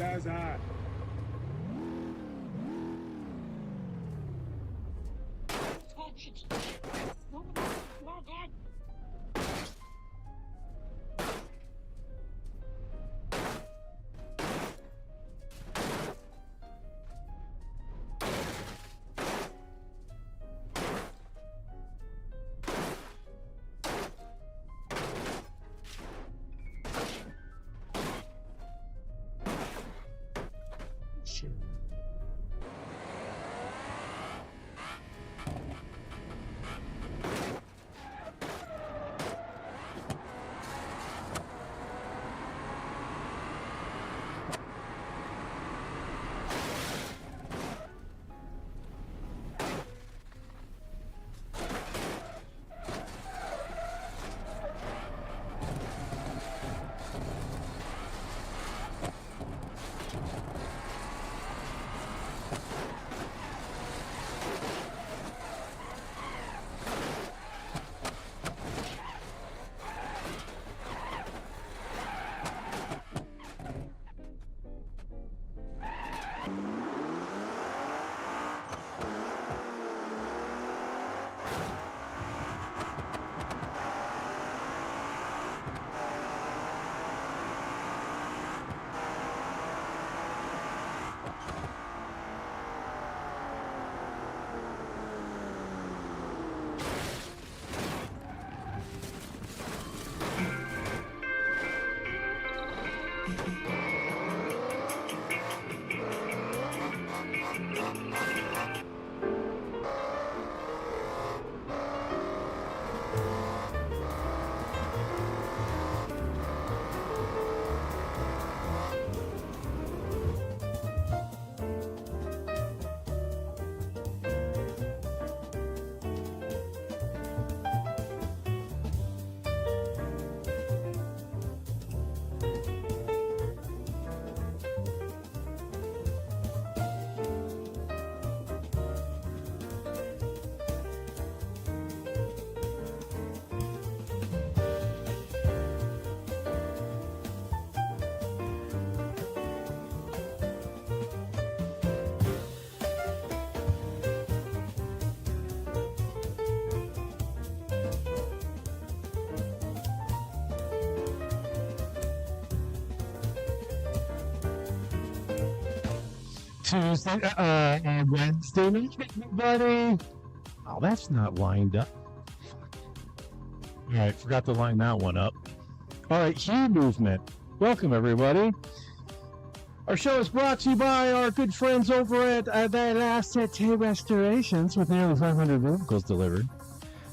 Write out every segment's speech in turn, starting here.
desert. Tuesday, Wednesday night, everybody. Oh, that's not lined up. All right, forgot to line that one up. All right, Hue Movement. Welcome, everybody. Our show is brought to you by our good friends over at That Asset Restorations, with nearly 500 vehicles delivered.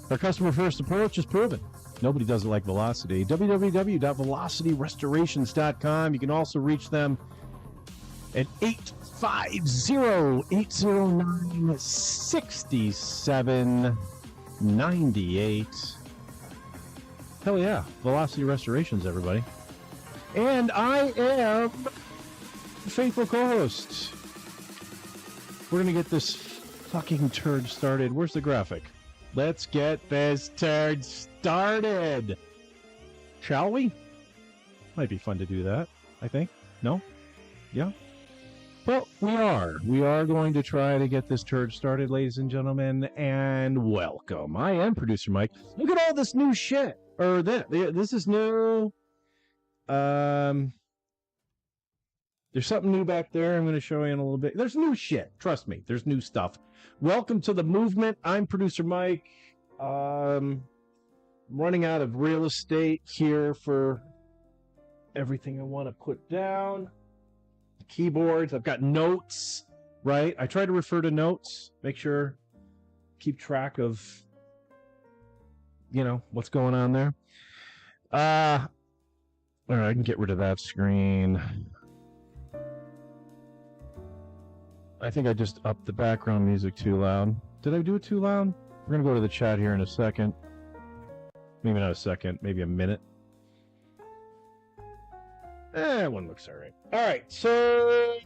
Our customer-first approach is proven. Nobody does it like Velocity. www.velocityrestorations.com. You can also reach them at 850-809-6798. Hell yeah, Velocity Restorations, everybody. And I am faithful co-host. We're going to get this fucking turd started. Where's the graphic? Let's get this turd started. Shall we? Might be fun to do that, I think. No? Yeah? Well, we are. We are going to try to get this turd started, ladies and gentlemen, and welcome. I am Producer Mike. Look at all this new shit. Or this is new. There's something new back there. I'm going to show you in a little bit. There's new shit. Trust me. There's new stuff. Welcome to the movement. I'm Producer Mike. Running out of real estate here for everything I want to put down. Keyboards. I've got notes, right? I try to refer to notes. Make sure, keep track of, what's going on there. All right, I can get rid of that screen. I think I just upped the background music too loud. Did I do it too loud? We're going to go to the chat here in a second. Maybe not a second, maybe a minute. One looks all right. All right, so,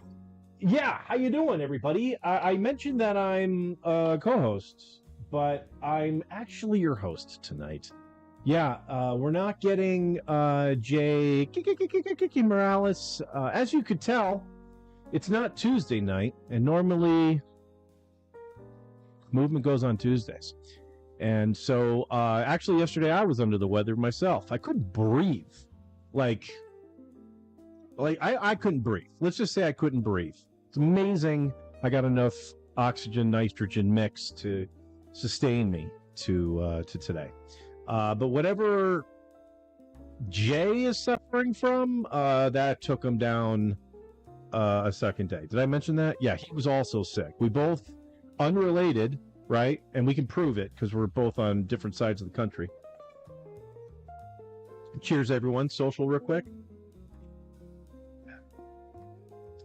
yeah, how you doing, everybody? I mentioned that I'm a co-host, but I'm actually your host tonight. Yeah, we're not getting Jay GiGiGi Morales. As you could tell, it's not Tuesday night, and normally movement goes on Tuesdays. And so, actually, yesterday I was under the weather myself. I couldn't breathe. Like I couldn't breathe. Let's just say I couldn't breathe. It's amazing I got enough oxygen nitrogen mix to sustain me to today. But whatever Jay is suffering from, that took him down a second day. Did I mention that? Yeah, he was also sick. We both, unrelated, right? And we can prove it because we're both on different sides of the country. Cheers, everyone. Social real quick.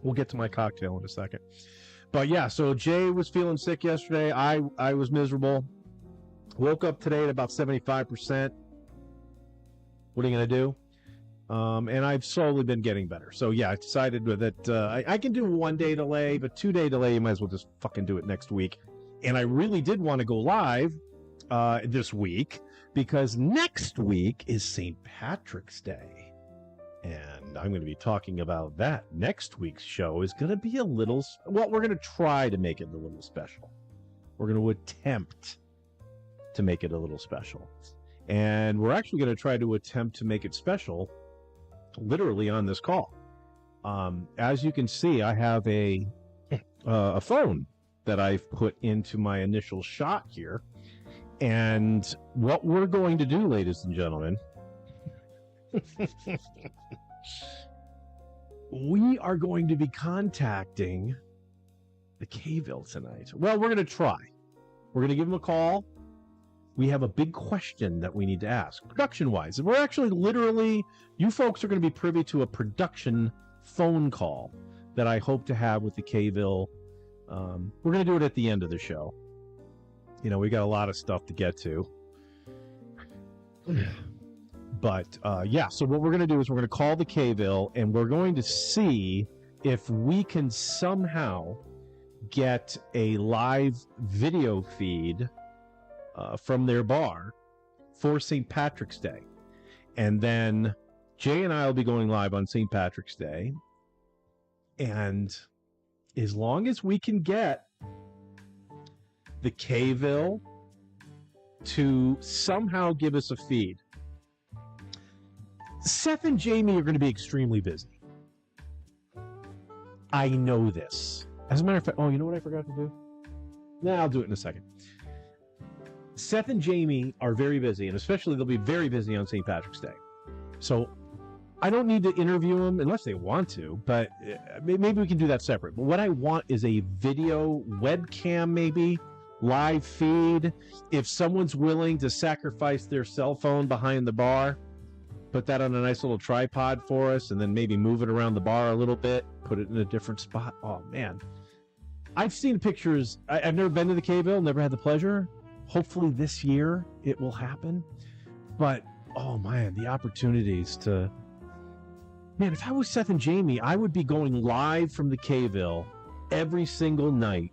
We'll get to my cocktail in a second. But yeah, so Jay was feeling sick yesterday. I was miserable. Woke up today at about 75%. What are you going to do? And I've slowly been getting better. So yeah, I decided that I can do a 1 day delay, but 2 day delay, you might as well just fucking do it next week. And I really did want to go live this week because next week is St. Patrick's Day. And I'm going to be talking about that. Next week's show is going to be a little, well, we're going to try to make it a little special. We're going to attempt to make it a little special. And we're actually going to try to attempt to make it special literally on this call. As you can see, I have a phone that I've put into my initial shot here. And what we're going to do, ladies and gentlemen, we are going to be contacting the K-ville tonight. Well, we're going to try. We're going to give them a call. We have a big question that we need to ask, production-wise. And we're actually literally, you folks are going to be privy to a production phone call that I hope to have with the K-ville. We're going to do it at the end of the show. You know, we got a lot of stuff to get to. But, yeah, so what we're going to do is we're going to call the K-ville, and we're going to see if we can somehow get a live video feed from their bar for St. Patrick's Day. And then Jay and I will be going live on St. Patrick's Day. And as long as we can get the K-ville to somehow give us a feed, Seth and Jamie are going to be extremely busy. I know this. As a matter of fact, oh, you know what I forgot to do? Nah, I'll do it in a second. Seth and Jamie are very busy, and especially they'll be very busy on St. Patrick's Day. So I don't need to interview them unless they want to, but maybe we can do that separate. But what I want is a video webcam, maybe live feed. If someone's willing to sacrifice their cell phone behind the bar, put that on a nice little tripod for us, and then maybe move it around the bar a little bit, put it in a different spot. Oh, man. I've seen pictures. I've never been to the K-ville, never had the pleasure. Hopefully this year it will happen. But, oh, man, the opportunities to... Man, if I was Seth and Jamie, I would be going live from the K-ville every single night.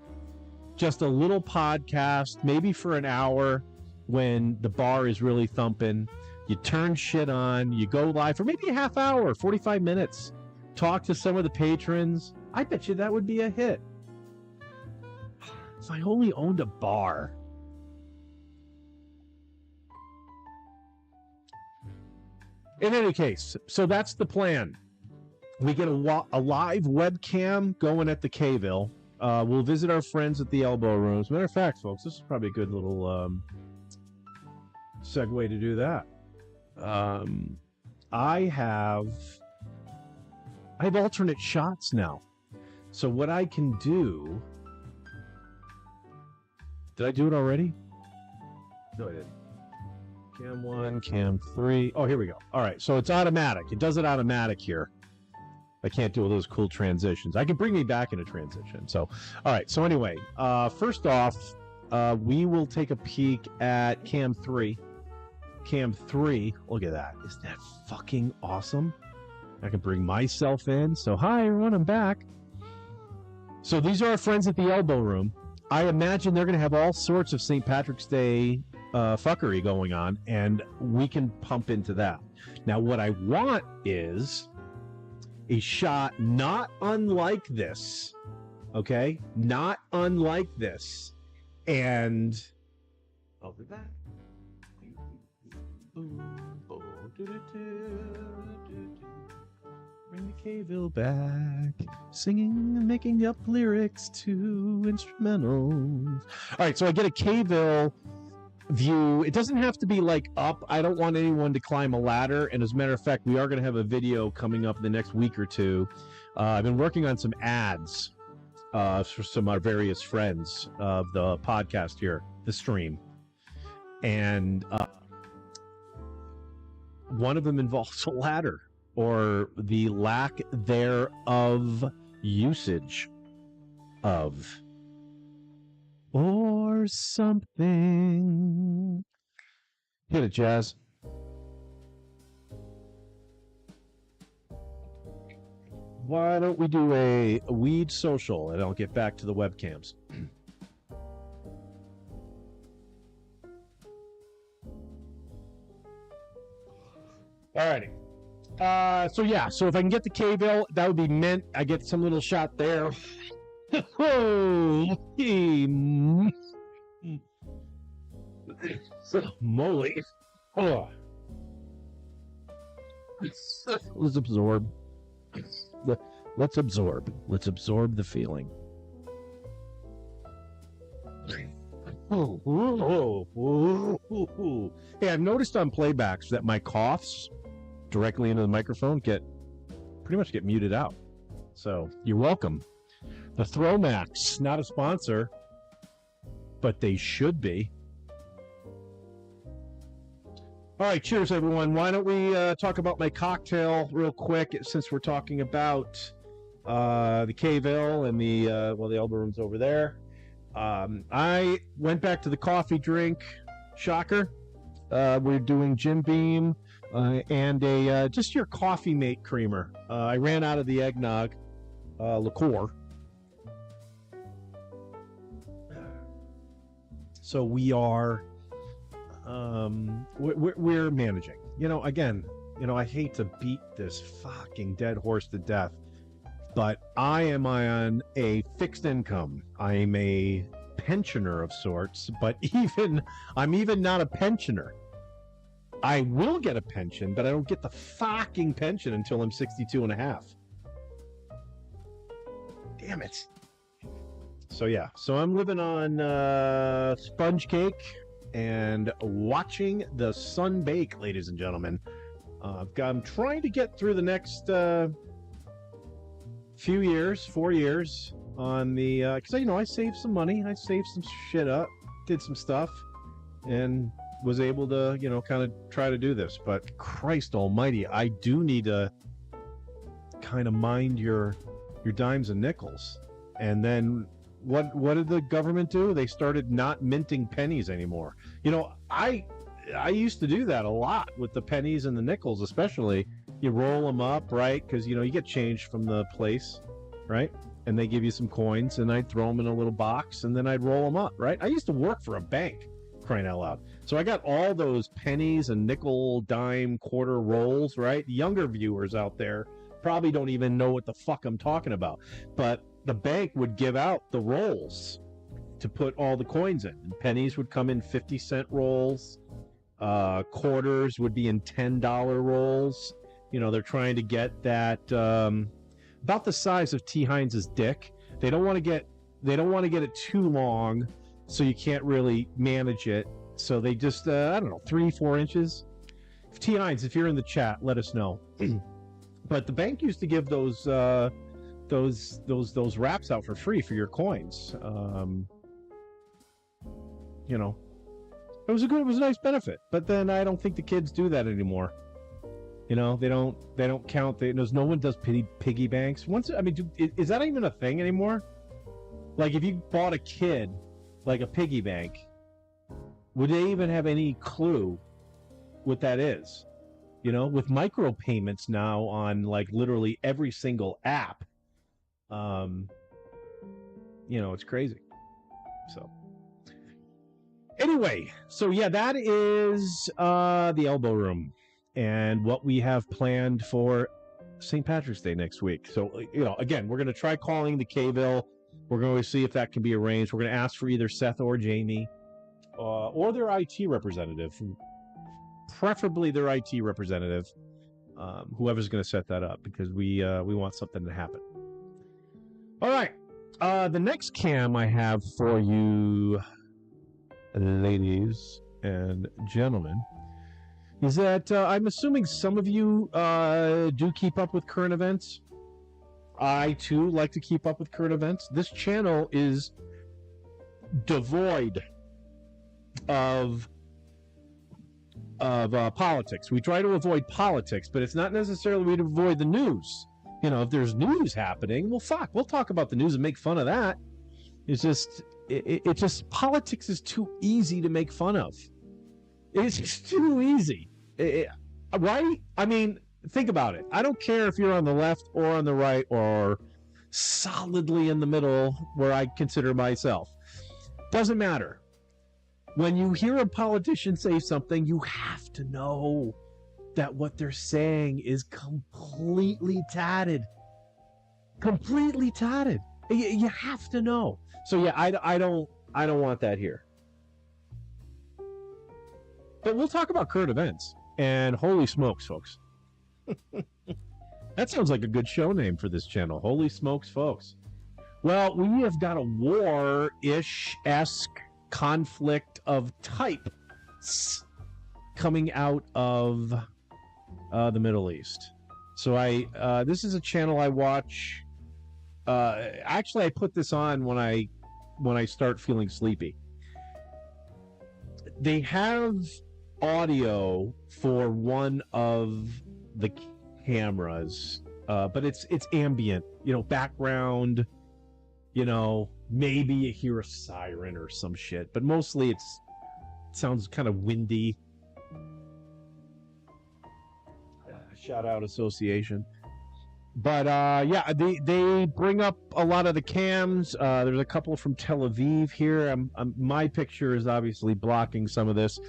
Just a little podcast, maybe for an hour when the bar is really thumping. You turn shit on, you go live for maybe a half hour, 45 minutes. Talk to some of the patrons. I bet you that would be a hit. If I only owned a bar. In any case, so that's the plan. We get a live webcam going at the K-ville. We'll visit our friends at the Elbow Room. As a matter of fact, folks, this is probably a good little segue to do that. I have alternate shots now. So what I can do... Did I do it already? No, I didn't. Cam 1, Cam 3. Oh, here we go. All right, so it's automatic. It does it automatic here. I can't do all those cool transitions. I can bring me back in a transition. So, all right. So anyway, first off, we will take a peek at Cam 3. Cam 3. Look at that. Isn't that fucking awesome? I can bring myself in. So, hi, everyone. I'm back. So these are our friends at the Elbow Room. I imagine they're going to have all sorts of St. Patrick's Day fuckery going on, and we can pump into that. Now, what I want is a shot not unlike this. Okay? Not unlike this. And I'll be back. Bring the K-ville back, singing and making up lyrics to instrumentals. All right, so I get a K-ville view. It doesn't have to be like up. I don't want anyone to climb a ladder. And as a matter of fact, we are going to have a video coming up in the next week or two. I've been working on some ads for some of our various friends of the podcast here, the stream. And one of them involves a ladder, or the lack thereof usage of, or something. Hit it, Jazz. Why don't we do a weed social, and I'll get back to the webcams. Alrighty. So if I can get the K-ville, that would be mint. I get some little shot there. Holy moly. Oh. Let's absorb. Let's absorb. Let's absorb the feeling. Hey, I've noticed on playbacks that my coughs directly into the microphone pretty much get muted out. So you're welcome. The Thromax, not a sponsor, but they should be. All right, cheers, everyone. Why don't we talk about my cocktail real quick, since we're talking about the K-ville and the elbow room's over there. I went back to the coffee drink. Shocker. We're doing Jim Beam and a just your coffee mate creamer. I ran out of the eggnog liqueur. So we are we're managing. Again, I hate to beat this fucking dead horse to death, but I am on a fixed income. I am a pensioner of sorts, but I'm even not a pensioner. I will get a pension, but I don't get the fucking pension until I'm 62 and a half. Damn it. So I'm living on sponge cake and watching the sun bake, ladies and gentlemen. I'm trying to get through the next few years, 4 years, on the because I saved some money, I saved some shit up, did some stuff, and was able to kind of try to do this. But Christ Almighty, I do need to kind of mind your dimes and nickels. And then what did the government do? They started not minting pennies anymore. I used to do that a lot with the pennies and the nickels, especially. You roll them up, right? Because you get change from the place, right? And they give you some coins, and I'd throw them in a little box, and then I'd roll them up, right? I used to work for a bank, crying out loud. So I got all those pennies and nickel, dime, quarter rolls, right? The younger viewers out there probably don't even know what the fuck I'm talking about. But the bank would give out the rolls to put all the coins in. And pennies would come in 50-cent rolls. Quarters would be in $10 rolls. They're trying to get that about the size of T. Hines's dick. They don't want to get it too long, so you can't really manage it. So they just 3-4 inches. T. Hines, if you're in the chat, let us know. But the bank used to give those wraps out for free for your coins. It was a nice benefit. But then I don't think the kids do that anymore. They don't count. No one does piggy banks. Is that even a thing anymore? Like, if you bought a kid like a piggy bank, would they even have any clue what that is? With micropayments now on like literally every single app, it's crazy. So anyway, that is the elbow room and what we have planned for St. Patrick's Day next week. So, again, we're going to try calling the K-ville. We're going to see if that can be arranged. We're going to ask for either Seth or Jamie or their IT representative, preferably their IT representative, whoever's going to set that up, because we want something to happen. All right. The next cam I have for you, ladies and gentlemen, is that I'm assuming some of you do keep up with current events. I, too, like to keep up with current events. This channel is devoid of politics. We try to avoid politics, but it's not necessarily we avoid the news. If there's news happening, well, fuck, we'll talk about the news and make fun of that. It's just, it just, politics is too easy to make fun of. It's just too easy. Right? I mean, think about it. I don't care if you're on the left or on the right or solidly in the middle where I consider myself. Doesn't matter. When you hear a politician say something, you have to know that what they're saying is completely tatted. Completely tatted. You have to know. So yeah, I don't want that here. But we'll talk about current events. And holy smokes, folks. That sounds like a good show name for this channel. Holy smokes, folks. Well, we have got a war-ish-esque conflict of types coming out of the Middle East. So this is a channel I watch. Actually, I put this on when I start feeling sleepy. They have audio for one of the cameras, but it's ambient, background, maybe you hear a siren or some shit, but mostly it sounds kind of windy. Shout out association. But yeah, they bring up a lot of the cams. There's a couple from Tel Aviv here. My picture is obviously blocking some of this.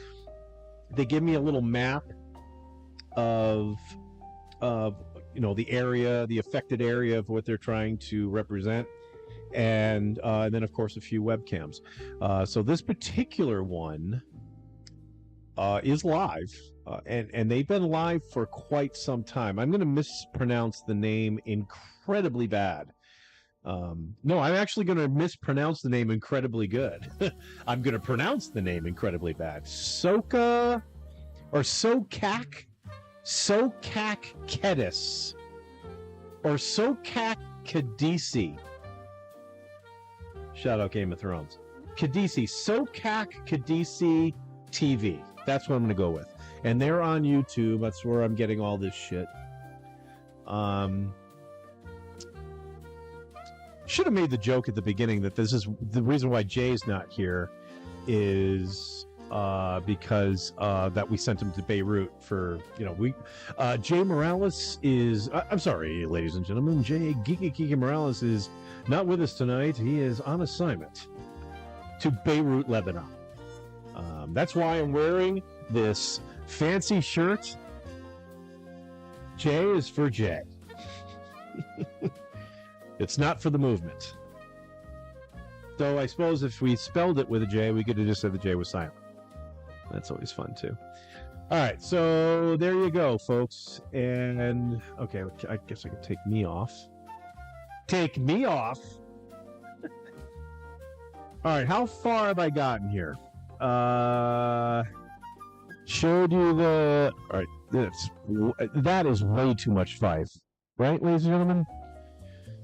They give me a little map of the area, the affected area of what they're trying to represent, and then of course a few webcams. So this particular one is live, and they've been live for quite some time. I'm going to mispronounce the name incredibly bad. No, I'm actually going to mispronounce the name incredibly good. I'm going to pronounce the name incredibly bad. Sokak Kedis or Sokak Kadisi. Shout out Game of Thrones. Kadisi, Sokak Kadisi TV. That's what I'm going to go with. And they're on YouTube. That's where I'm getting all this shit. Should have made the joke at the beginning that this is the reason why Jay's not here is because that we sent him to Beirut for, Jay Morales is, I'm sorry, ladies and gentlemen, GiGiGi Morales is not with us tonight. He is on assignment to Beirut, Lebanon. That's why I'm wearing this fancy shirt. J is for Jay. It's not for the movement. Though I suppose if we spelled it with a J, we could have just said the J was silent. That's always fun, too. All right, so there you go, folks. And, okay, I guess I could take me off. Take me off? All right, how far have I gotten here? Showed you the... All right, that is way too much Fife. Right, ladies and gentlemen?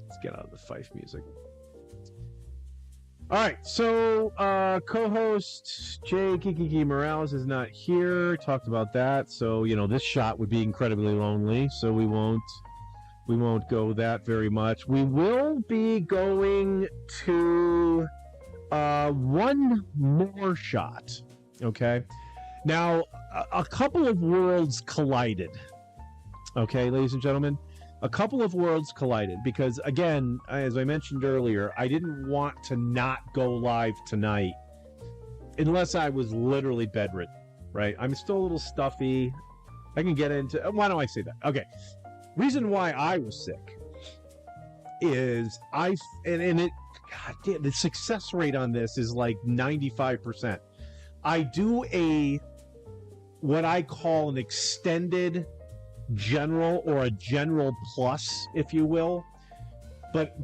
Let's get out of the Fife music. All right, so co-host GiGiGi Morales is not here. Talked about that. So, this shot would be incredibly lonely, so we won't go that very much. We will be going to one more shot, okay? Now, a couple of worlds collided, okay, ladies and gentlemen? A couple of worlds collided because, again, as I mentioned earlier, I didn't want to not go live tonight unless I was literally bedridden, right? I'm still a little stuffy. I can get into... Why don't I say that? Okay. reason why I was sick is God damn, the success rate on this is like 95%. I do what I call an extended general, or a general plus, if you will, but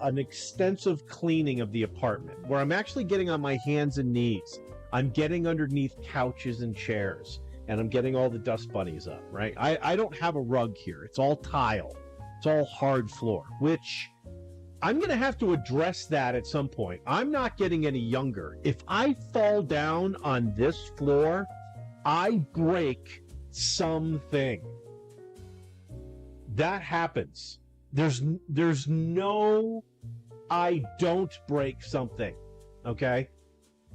an extensive cleaning of the apartment where I'm actually getting on my hands and knees. I'm getting underneath couches and chairs, and I'm getting all the dust bunnies up, right? I don't have a rug here. It's all tile. It's all hard floor, which I'm going to have to address that at some point. I'm not getting any younger. If I fall down on this floor, I break something. That happens. There's no I don't break something. Okay?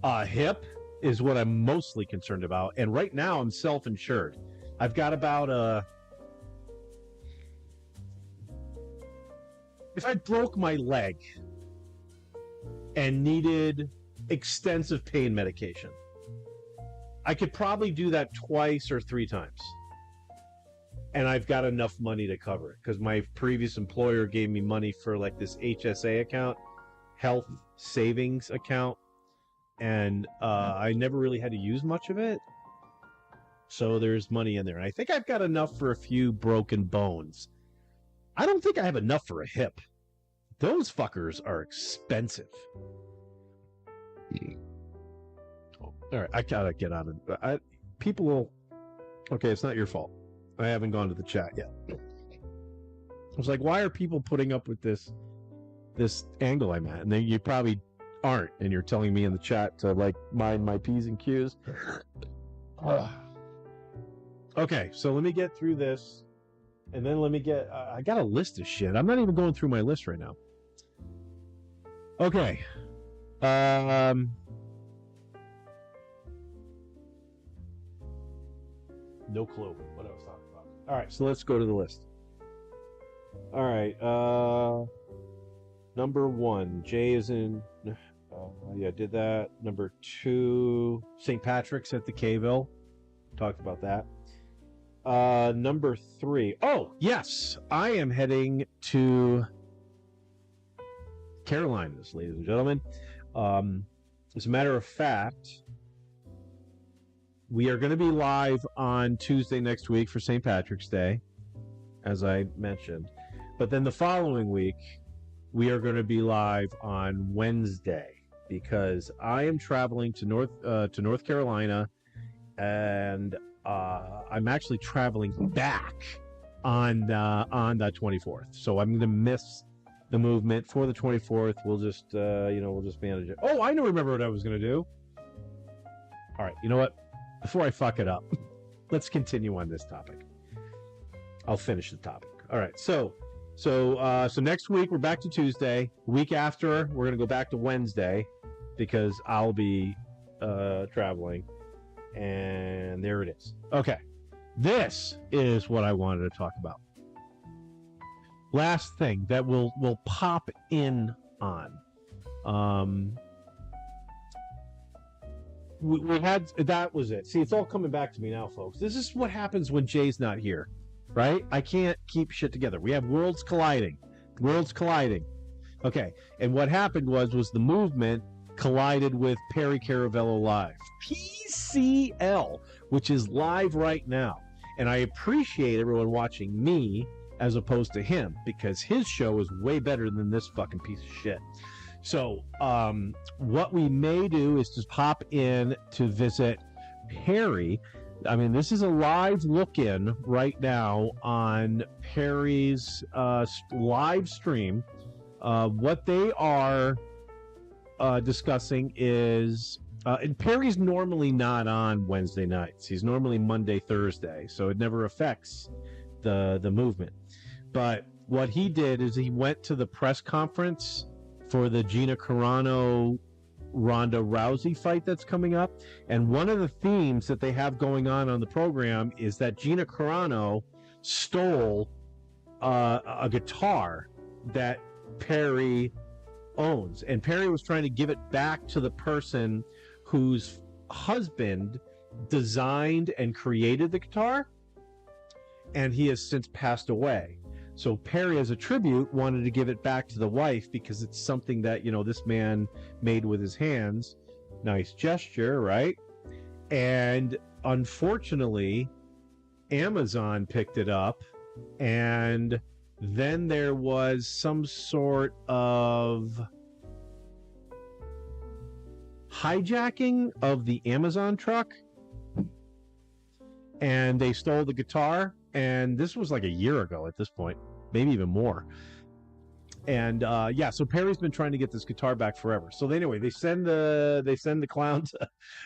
A hip is what I'm mostly concerned about. And right now I'm self-insured. I've got about if I broke my leg and needed extensive pain medication, I could probably do that twice or 3 times. And I've got enough money to cover it because my previous employer gave me money for like this HSA account, health savings account, and I never really had to use much of it. So there's money in there. And I think I've got enough for a few broken bones. I don't think I have enough for a hip. Those fuckers are expensive. All right, I gotta get on it. People will... Okay, it's not your fault. I haven't gone to the chat yet. I was like, why are people putting up with this angle I'm at? And then you probably aren't, and you're telling me in the chat to like mind my P's and Q's. Okay, so let me get through this, and then let me get... I got a list of shit. I'm not even going through my list right now. Okay. No clue what I was talking about. All right, so let's go to the list. All right. Number 1, Jay is in... yeah, did that. Number 2, St. Patrick's at the K-ville. Talked about that. Number 3. Oh, yes. I am heading to Carolinas, ladies and gentlemen. As a matter of fact, we are going to be live on Tuesday next week for St. Patrick's Day, as I mentioned. But then the following week, we are going to be live on Wednesday because I am traveling to North Carolina, and I'm actually traveling back on the 24th. So I'm going to miss the movement for the 24th. We'll just we'll just manage it. Oh, I remember what I was going to do. All right, you know what? Before I fuck it up, let's continue on this topic. I'll finish the topic. All right, so next week we're back to Tuesday. Week after we're gonna go back to Wednesday because I'll be traveling. And there it is. Okay, this is what I wanted to talk about. Last thing that we'll pop in on. We had, that was it. See, it's all coming back to me now, folks. This is what happens when Jay's not here, right? I can't keep shit together. We have worlds colliding. Okay, and what happened was the movement collided with Perry Caravello Live, PCL, which is live right now. And I appreciate everyone watching me as opposed to him, because his show is way better than this fucking piece of shit. So what we may do is just pop in to visit Perry. I mean, this is a live look-in right now on Perry's live stream. What they are discussing is, and Perry's normally not on Wednesday nights. He's normally Monday, Thursday, so it never affects the movement. But what he did is he went to the press conference for the Gina Carano Ronda Rousey fight that's coming up, and one of the themes that they have going on the program is that Gina Carano stole a guitar that Perry owns, and Perry was trying to give it back to the person whose husband designed and created the guitar. and he has since passed away. So Perry, as a tribute, wanted to give it back to the wife because it's something that, this man made with his hands. Nice gesture, right? And unfortunately, Amazon picked it up, and then there was some sort of hijacking of the Amazon truck, and they stole the guitar. And this was like a year ago at this point, maybe even more. And so Perry's been trying to get this guitar back forever. So anyway, they send the clown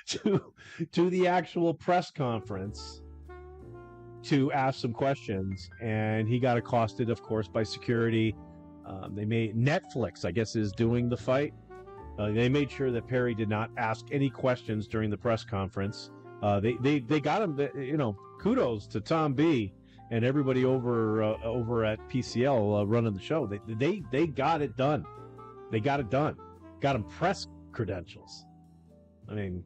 to the actual press conference to ask some questions, and he got accosted, of course, by security. They made Netflix, I guess, is doing the fight. They made sure that Perry did not ask any questions during the press conference. They got him. Kudos to Tom B and everybody over at PCL running the show. They got it done. They got it done. Got him press credentials. I mean,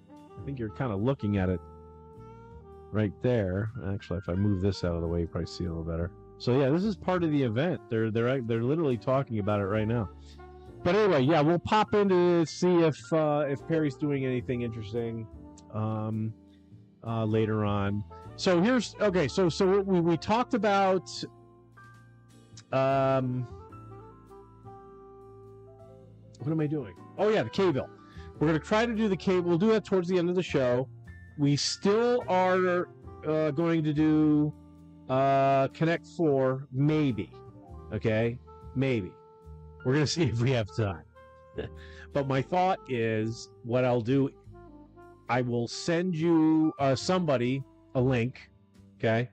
I think you're kind of looking at it right there. Actually, if I move this out of the way, you probably see it a little better. So yeah, this is part of the event. They're literally talking about it right now. But anyway, yeah, we'll pop in to see if Perry's doing anything interesting later on. So here's okay. So we talked about what am I doing? Oh yeah, the K-Bill. We're gonna try to do the K. We'll do that towards the end of the show. We still are going to do Connect 4, maybe. Okay, maybe. We're gonna see if we have time. But my thought is, what I'll do, I will send you somebody a link. Okay,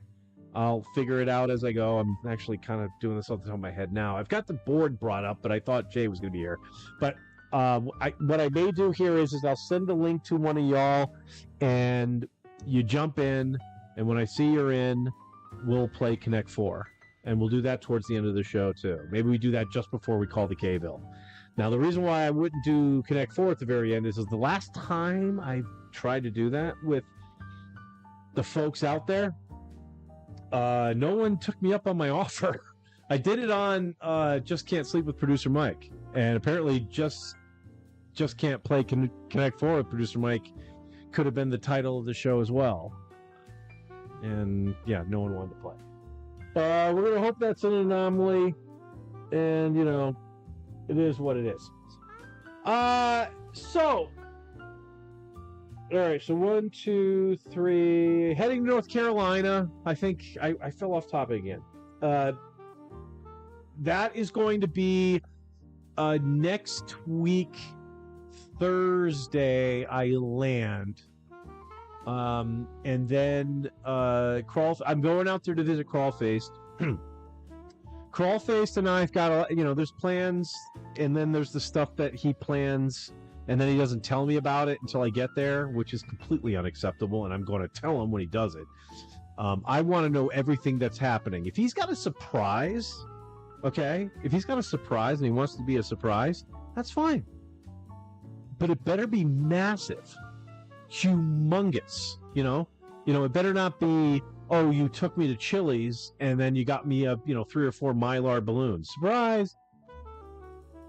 I'll figure it out as I go. I'm actually kind of doing this off the top of my head now. I've got the board brought up, but I thought Jay was going to be here. But what I may do here is I'll send a link to one of y'all, and you jump in, and when I see you're in, we'll play Connect 4. And we'll do that towards the end of the show, too. Maybe we do that just before we call the K-Bill. Now, the reason why I wouldn't do Connect 4 at the very end is the last time I tried to do that with the folks out there, no one took me up on my offer. I did it on Just Can't Sleep with Producer Mike. And apparently Just Can't Play Connect 4 with Producer Mike could have been the title of the show as well. And, yeah, no one wanted to play. We're going to hope that's an anomaly. And, it is what it is. All right, so 1, 2, 3. Heading to North Carolina. I think I fell off topic again. That is going to be next week, Thursday, I land. And then I'm going out there to visit Crawlfaced. Crawlfaced and I've got there's plans, and then there's the stuff that he plans, and then he doesn't tell me about it until I get there, which is completely unacceptable, and I'm going to tell him when he does it. I want to know everything that's happening. If he's got a surprise, okay? If he's got a surprise and he wants to be a surprise, that's fine. But it better be massive. Humongous, it better not be, oh, you took me to Chili's and then you got me 3 or 4 Mylar balloons. Surprise!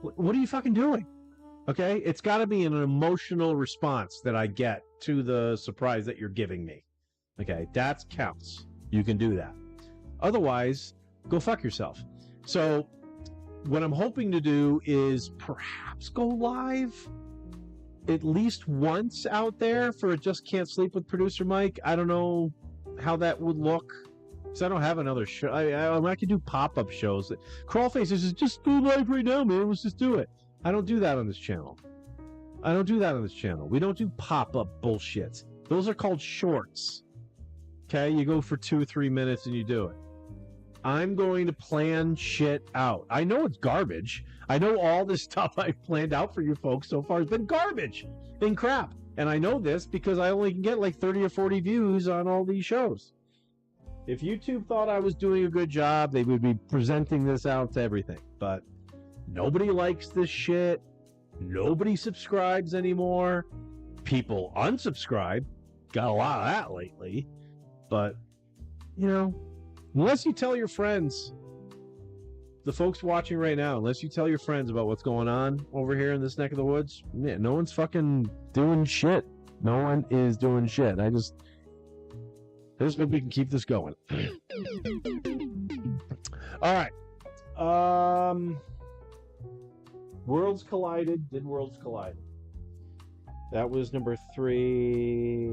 What are you fucking doing? Okay, it's got to be an emotional response that I get to the surprise that you're giving me. Okay, that counts. You can do that. Otherwise, go fuck yourself. So, what I'm hoping to do is perhaps go live at least once out there for a Just Can't Sleep with Producer Mike. I don't know how that would look, because I don't have another show. I could do pop-up shows. Crawlface is just do live right now, man. Let's just do it. I don't do that on this channel. We don't do pop-up bullshit. Those are called shorts. Okay? You go for 2 or 3 minutes and you do it. I'm going to plan shit out. I know it's garbage. I know all this stuff I've planned out for you folks so far has been garbage and crap. And I know this because I only can get like 30 or 40 views on all these shows. If YouTube thought I was doing a good job, they would be presenting this out to everything. But nobody likes this shit. Nobody subscribes anymore. People unsubscribe. Got a lot of that lately. But, Unless you tell your friends, the folks watching right now, unless you tell your friends about what's going on over here in this neck of the woods, man, no one's fucking doing shit. No one is doing shit. I just hope we can keep this going. All right. Worlds collided. Did worlds collide? That was number 3.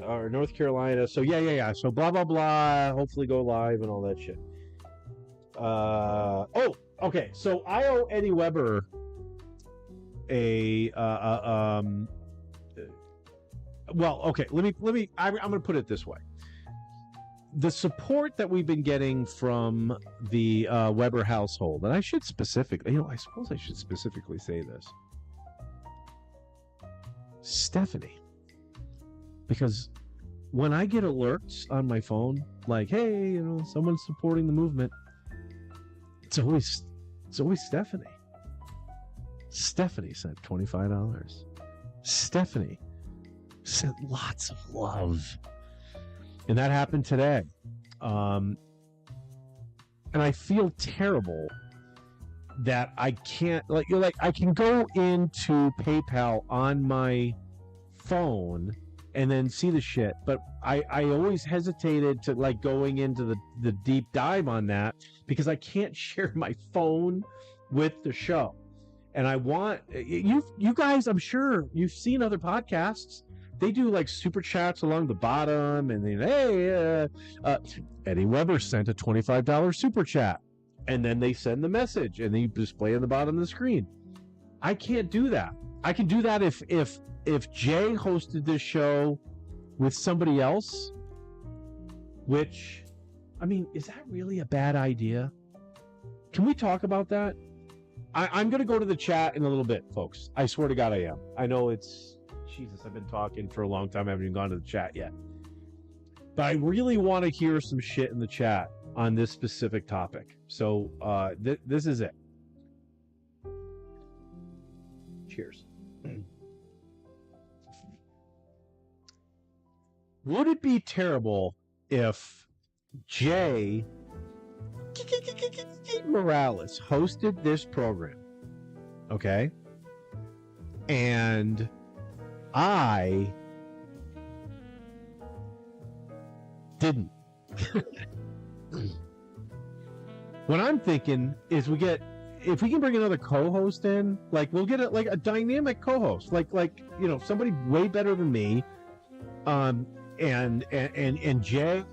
Or North Carolina. So yeah. So blah blah blah. Hopefully go live and all that shit. Okay. So I owe Eddie Weber a well, okay. Let me. I'm going to put it this way. The support that we've been getting from the Weber household, and I should specifically, I suppose I should specifically say this. Stephanie. Because when I get alerts on my phone, like, hey, someone's supporting the movement, it's always Stephanie. Stephanie sent $25. Stephanie sent lots of love. And that happened today. And I feel terrible that I can't, I can go into PayPal on my phone and then see the shit, but I always hesitated to going into the deep dive on that because I can't share my phone with the show. And I want, you guys, I'm sure you've seen other podcasts. They do super chats along the bottom, and then, hey, Eddie Weber sent a $25 super chat, and then they send the message, and they display on the bottom of the screen. I can't do that. I can do that if Jay hosted this show with somebody else, which, is that really a bad idea? Can we talk about that? I'm going to go to the chat in a little bit, folks. I swear to God I am. I know it's... Jesus, I've been talking for a long time. I haven't even gone to the chat yet. But I really want to hear some shit in the chat on this specific topic. So this is it. Cheers. Would it be terrible if Jay Morales hosted this program? Okay? And I didn't. What I'm thinking is if we can bring another co-host in, we'll get a dynamic co-host, somebody way better than me, and Jay,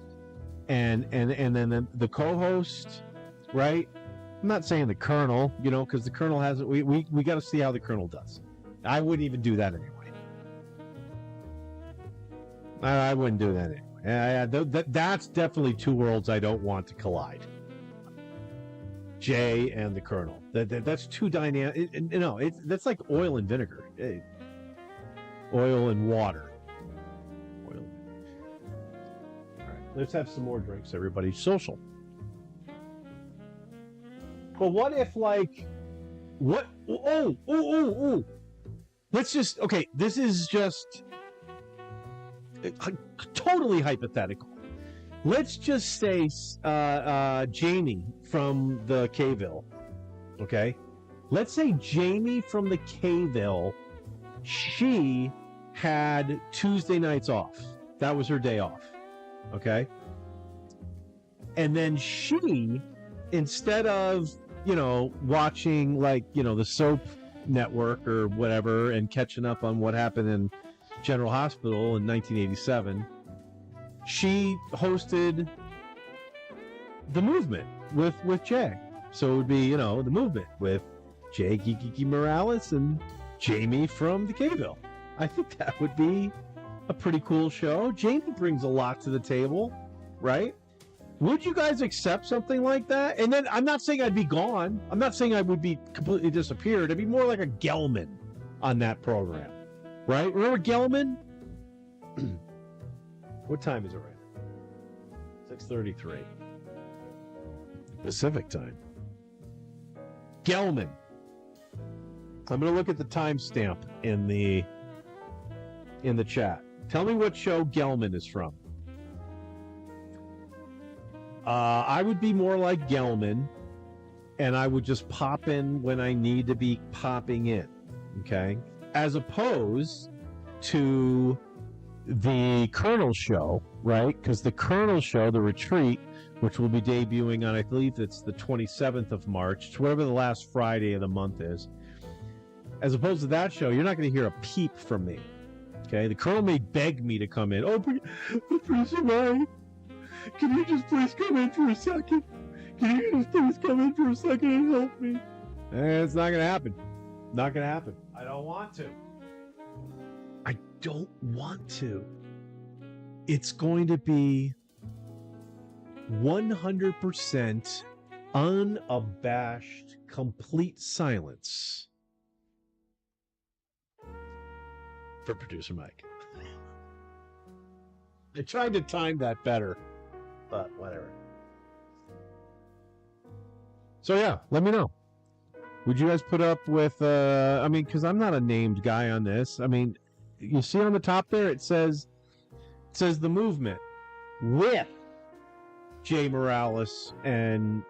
and then the co-host, right? I'm not saying the Colonel, because the Colonel hasn't. We got to see how the Colonel does. I wouldn't even do that anyway. I wouldn't do that anyway. That's definitely two worlds I don't want to collide. Jay and the Colonel. That's too dynamic. That's like oil and vinegar. Oil and water. All right, let's have some more drinks, everybody. Social. But what if, what? Oh. Let's just, okay, this is just totally hypothetical. Let's just say Jamie from the K-ville, okay? Let's say Jamie from the K-ville, she had Tuesday nights off. That was her day off, okay? And then she, instead of, watching, the soap network or whatever and catching up on what happened in General Hospital in 1987, she hosted the movement with Jay. So it would be, the movement with Jay GiGiGi Morales and Jamie from the K-ville. I think that would be a pretty cool show. Jamie brings a lot to the table, right? Would you guys accept something like that? And then I'm not saying I'd be gone. I'm not saying I would be completely disappeared. It'd be more like a Gelman on that program, right? Remember Gelman? What time is it right now? 6:33. Pacific time. Gelman. I'm going to look at the timestamp in the chat. Tell me what show Gelman is from. I would be more like Gelman, and I would just pop in when I need to be popping in, okay? As opposed to the Colonel Show, right? Because the Colonel Show, the retreat, which will be debuting on, I believe it's the 27th of March, whatever the last Friday of the month is. As opposed to that show, you're not going to hear a peep from me, okay? The Colonel may beg me to come in. Oh, Producer Mike, can you just please come in for a second? Can you just please come in for a second and help me? It's not going to happen. Not going to happen. I don't want to. I don't want to. It's going to be 100% unabashed, complete silence for Producer Mike. I tried to time that better, but whatever. So yeah, let me know. Would you guys put up with, I mean, because I'm not a named guy on this. I mean, you see on the top there, it says the movement with Jay Morales and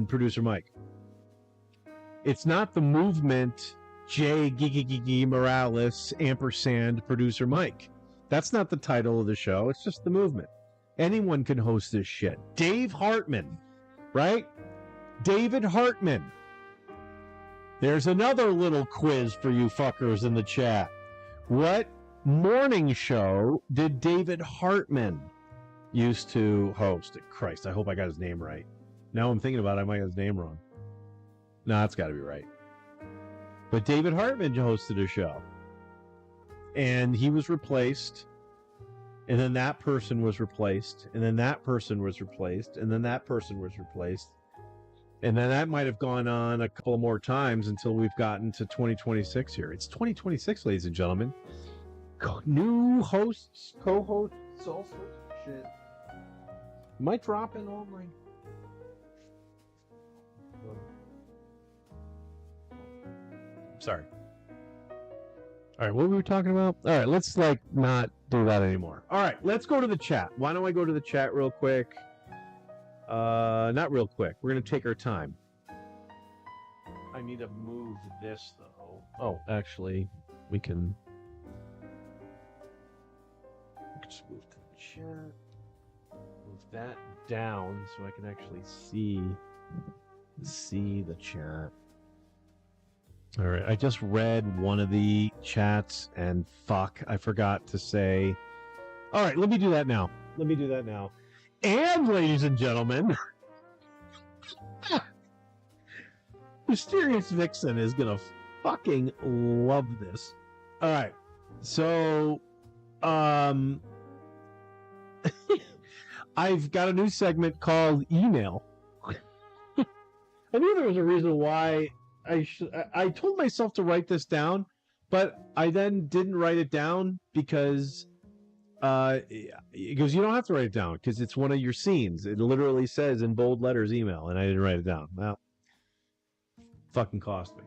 Producer Mike. It's not the movement Jay GiGiGi Morales ampersand Producer Mike. That's not the title of the show. It's just the movement. Anyone can host this shit. Dave Hartman, right? David Hartman. There's another little quiz for you fuckers in the chat. What morning show did David Hartman used to host? Christ, I hope I got his name right. Now I'm thinking about it, I might get his name wrong. No, it's got to be right. But David Hartman hosted a show. And he was replaced. And then that person was replaced. And then that person was replaced. And then that person was replaced. And then that might have gone on a couple more times until we've gotten to 2026 here. It's 2026, ladies and gentlemen. New hosts, co-hosts, all sorts of shit. Might drop in all my... Sorry. All right, what were we talking about? All right, let's not do that anymore. All right, let's go to the chat. Why don't I go to the chat real quick? Not real quick. We're going to take our time. I need to move this, though. Oh, actually, we can just move to the chat. Move that down so I can actually see the chat. All right, I just read one of the chats, and fuck, I forgot to say. All right, let me do that now. And, ladies and gentlemen, Mysterious Vixen is gonna fucking love this. All right, so, I've got a new segment called Email. I knew there was a reason why I told myself to write this down, but I then didn't write it down because you don't have to write it down because it's one of your scenes. It literally says in bold letters email, and I didn't write it down. Well, fucking cost me.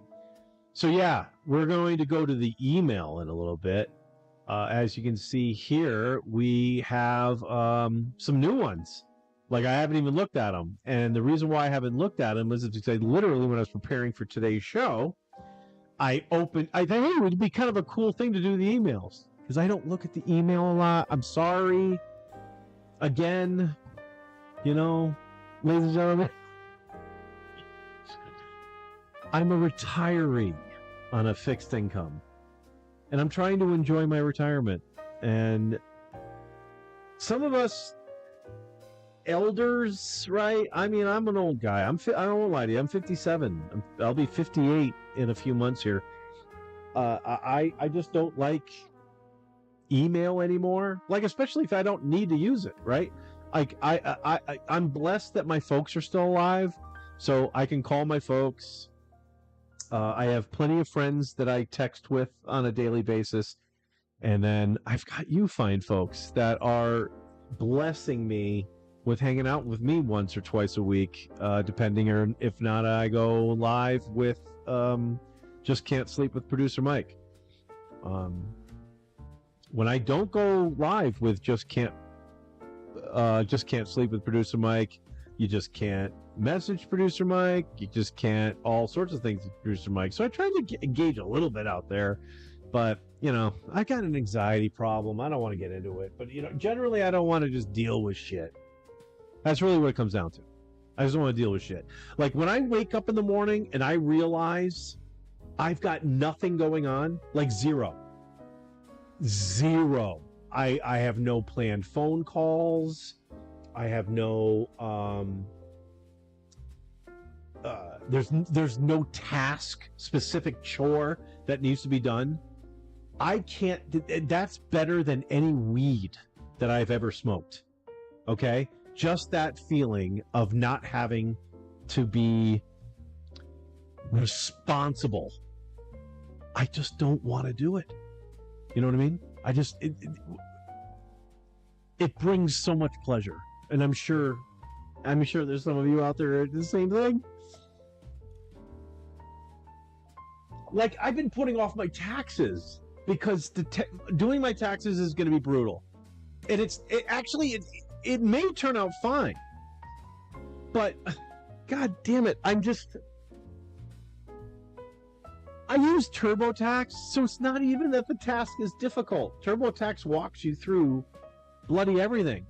So yeah, we're going to go to the email in a little bit. As you can see here, we have some new ones. Like, I haven't even looked at them. And the reason why I haven't looked at them is because literally when I was preparing for today's show, I thought, hey, it would be kind of a cool thing to do the emails. Because I don't look at the email a lot. I'm sorry. Again, ladies and gentlemen, I'm a retiree on a fixed income. And I'm trying to enjoy my retirement. And some of us elders, right? I mean, I'm an old guy. I don't want to lie to you. I'm 57. I'll be 58 in a few months here. I just don't like email anymore. Like, especially if I don't need to use it, right? Like, I'm blessed that my folks are still alive, so I can call my folks. I have plenty of friends that I text with on a daily basis. And then I've got you fine folks that are blessing me with hanging out with me once or twice a week, depending, or if not, I go live with Just Can't Sleep with Producer Mike. When I don't go live with Just Can't just can't sleep with producer Mike. You just can't message producer Mike. You just can't all sorts of things with producer Mike. So I tried to engage a little bit out there, but I got an anxiety problem. I don't want to get into it, but generally I don't want to just deal with shit. That's really what it comes down to. I just don't want to deal with shit. Like when I wake up in the morning and I realize I've got nothing going on, like zero. I have no planned phone calls. I have no there's no specific chore that needs to be done. I can't. That's better than any weed that I've ever smoked. Okay, just that feeling of not having to be responsible. I just don't want to do it. You know what I mean? It brings so much pleasure, and I'm sure there's some of you out there the same thing. Like I've been putting off my taxes because doing my taxes is going to be brutal, and it may turn out fine, but God damn it, I use TurboTax, so it's not even that the task is difficult. TurboTax walks you through bloody everything.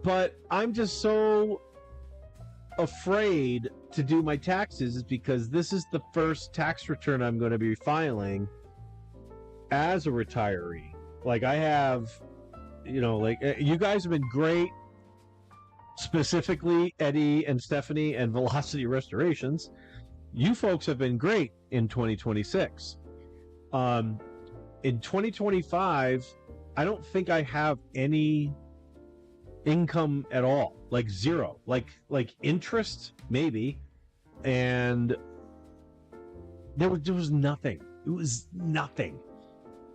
But I'm just so afraid to do my taxes because this is the first tax return I'm going to be filing as a retiree. Like I have, you guys have been great, specifically Eddie and Stephanie and Velocity Restorations. You folks have been great in 2026. In 2025, I don't think I have any income at all, like zero, like interest maybe, and there was nothing. It was nothing,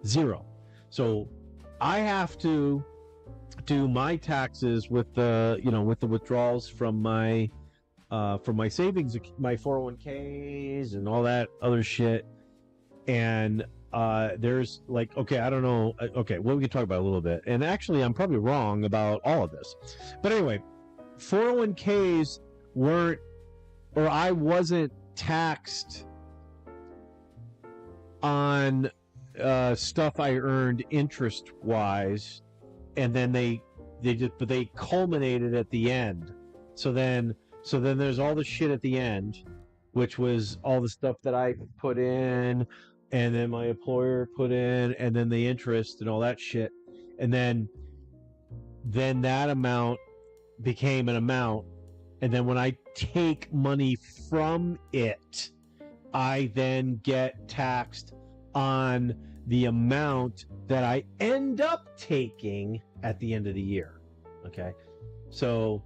zero. So I have to do my taxes with the withdrawals from my savings, my 401ks and all that other shit. And there's like, okay, I don't know. Okay, well, we can talk about it a little bit. And actually, I'm probably wrong about all of this. But anyway, 401ks I wasn't taxed on stuff I earned interest-wise. And then they culminated at the end. So then there's all the shit at the end, which was all the stuff that I put in, and then my employer put in, and then the interest and all that shit. And then that amount became an amount. And then when I take money from it, I then get taxed on the amount that I end up taking at the end of the year. Okay? So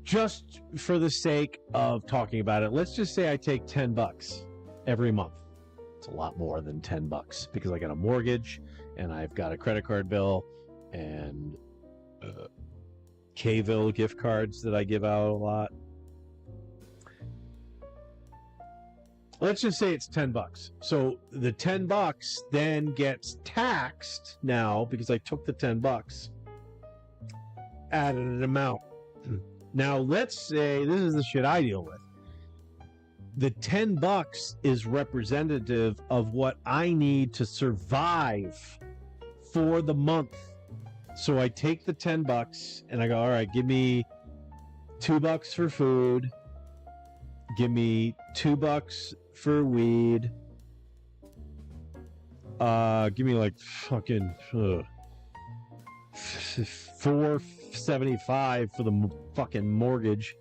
just for the sake of talking about it, let's just say I take $10 every month. It's a lot more than $10 because I got a mortgage and I've got a credit card bill and Kville gift cards that I give out a lot. Let's just say it's $10. So the $10 then gets taxed now because I took the $10 at an amount. Now let's say this is the shit I deal with. The $10 is representative of what I need to survive for the month. So I take the $10 and I go, all right, give me $2 for food. Give me $2 for weed. Give me like fucking $4.75 for the fucking mortgage,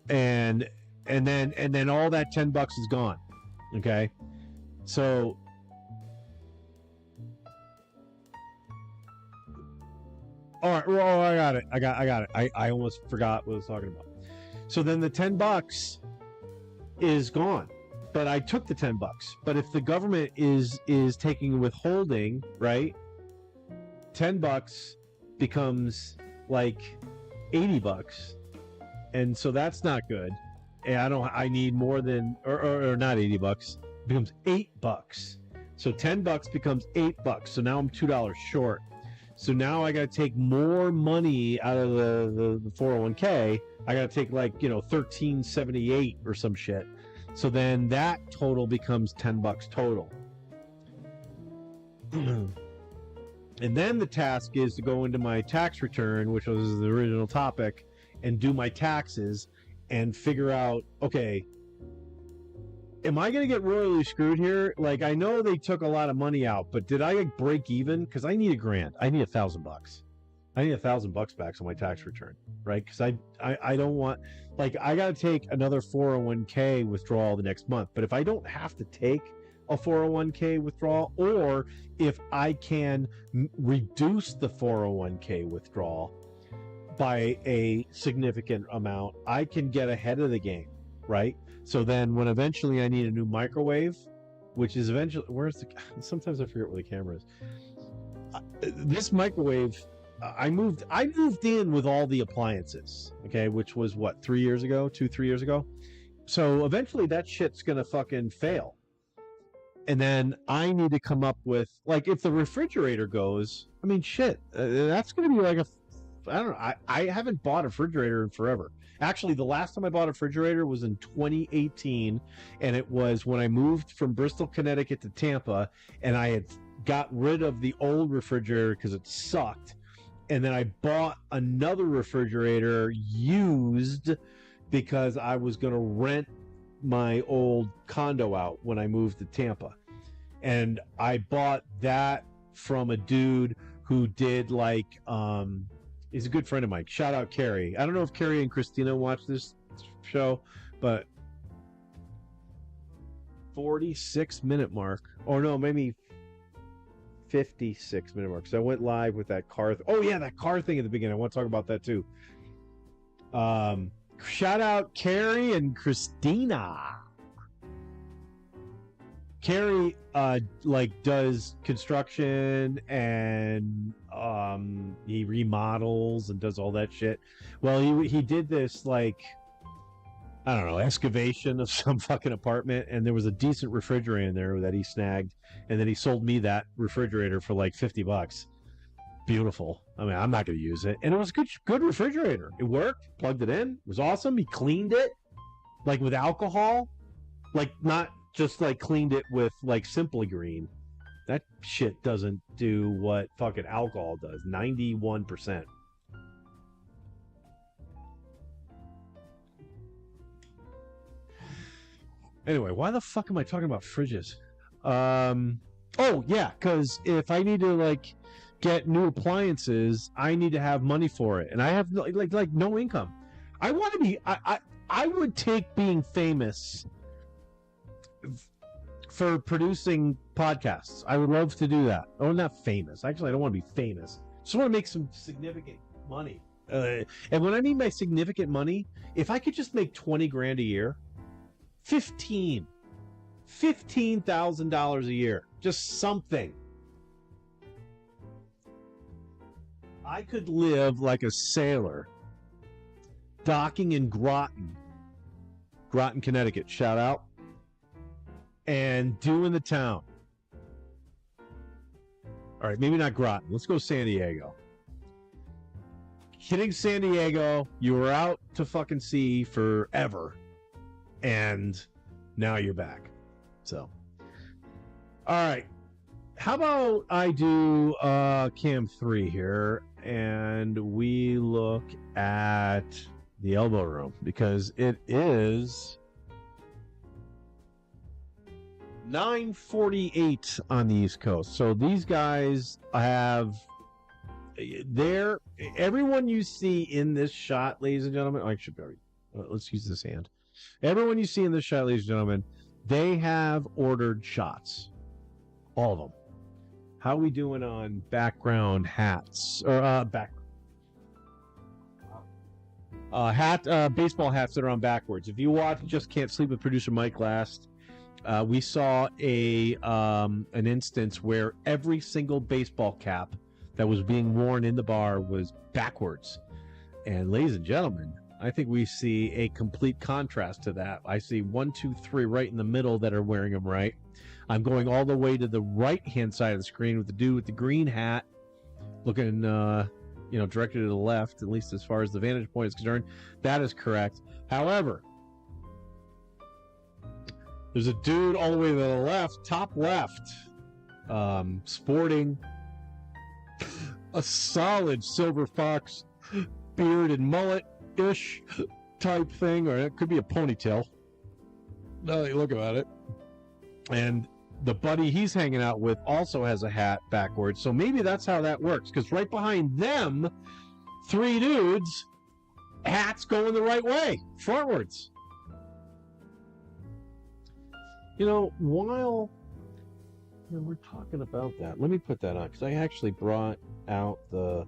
and then all that $10 is gone. Okay, so all right. Well, I got it. I almost forgot what I was talking about. So then the $10 is gone, but I took the $10. But if the government is taking withholding, right? $10 becomes like $80, and so that's not good. And I need more than or not $80. It becomes $8. So $10 becomes $8. So now I'm $2 short. So now I got to take more money out of the 401k. I got to take like, $13.78 or some shit. So then that total becomes $10 total. And then the task is to go into my tax return, which was the original topic, and do my taxes and figure out, okay, am I going to get royally screwed here? Like, I know they took a lot of money out, but did I break even? Because I need $1,000. I need $1,000. I need $1,000 back on my tax return, right? Because I don't want, like, I got to take another 401k withdrawal the next month. But if I don't have to take a 401k withdrawal, or if I can reduce the 401k withdrawal by a significant amount, I can get ahead of the game, right? So then when eventually I need a new microwave, which is eventually, sometimes I forget where the camera is. This microwave, I moved in with all the appliances, okay, which was what, 3 years ago, 3 years ago. So eventually that shit's going to fucking fail. And then I need to come up with, like, if the refrigerator goes, I mean, shit, that's going to be like I don't know. I haven't bought a refrigerator in forever. Actually, the last time I bought a refrigerator was in 2018, and it was when I moved from Bristol, Connecticut to Tampa, and I had got rid of the old refrigerator because it sucked, and then I bought another refrigerator used because I was going to rent my old condo out when I moved to Tampa. And I bought that from a dude who did like he's a good friend of mine. Shout out Carrie. I don't know if Carrie and Christina watch this show, but 46-minute mark, or no, maybe 56-minute mark. So I went live with that car. Oh yeah, that car thing at the beginning. I want to talk about that too. Shout out Carrie and Christina. Carrie does construction and he remodels and does all that shit. Well, he did this like, I don't know, excavation of some fucking apartment, and there was a decent refrigerator in there that he snagged, and then he sold me that refrigerator for like $50. Beautiful. I mean, I'm not going to use it, and it was a good refrigerator. It worked. Plugged it in. It was awesome. He cleaned it like with alcohol, like not just like cleaned it with like Simply Green. That shit doesn't do what fucking alcohol does. 91%. Anyway, why the fuck am I talking about fridges? Oh yeah, because if I need to like get new appliances, I need to have money for it, and I have like no income. I want to be. I would take being famous for producing podcasts. I would love to do that. Oh, not famous. Actually, I don't want to be famous. I just want to make some significant money. And when I mean by significant money, if I could just make $20,000 a year, $15,000 a year, just something, I could live like a sailor, docking in Groton, Connecticut. Shout out. And doing the town. All right, maybe not Groton. Let's go San Diego. Hitting San Diego, you were out to fucking sea forever, and now you're back. So, all right. How about I do cam 3 here, and we look at the elbow room, because it is 9:48 on the East Coast. So these guys have everyone you see in this shot, ladies and gentlemen. I should be. Let's use this hand. Everyone you see in this shot, ladies and gentlemen, they have ordered shots. All of them. How are we doing on background hats or baseball hats that are on backwards? If you watch Just Can't Sleep with producer Mike last, we saw an instance where every single baseball cap that was being worn in the bar was backwards. And ladies and gentlemen, I think we see a complete contrast to that. I see 1, 2, 3 right in the middle that are wearing them right. I'm going all the way to the right-hand side of the screen with the dude with the green hat looking, directed to the left, at least as far as the vantage point is concerned. That is correct. However, there's a dude all the way to the left, top left, sporting a solid silver fox beard and mullet-ish type thing, or it could be a ponytail. Now that you look about it. And the buddy he's hanging out with also has a hat backwards, so maybe that's how that works, because right behind them, three dudes, hats going the right way, frontwards. While we're talking about that, let me put that on, because I actually brought out the...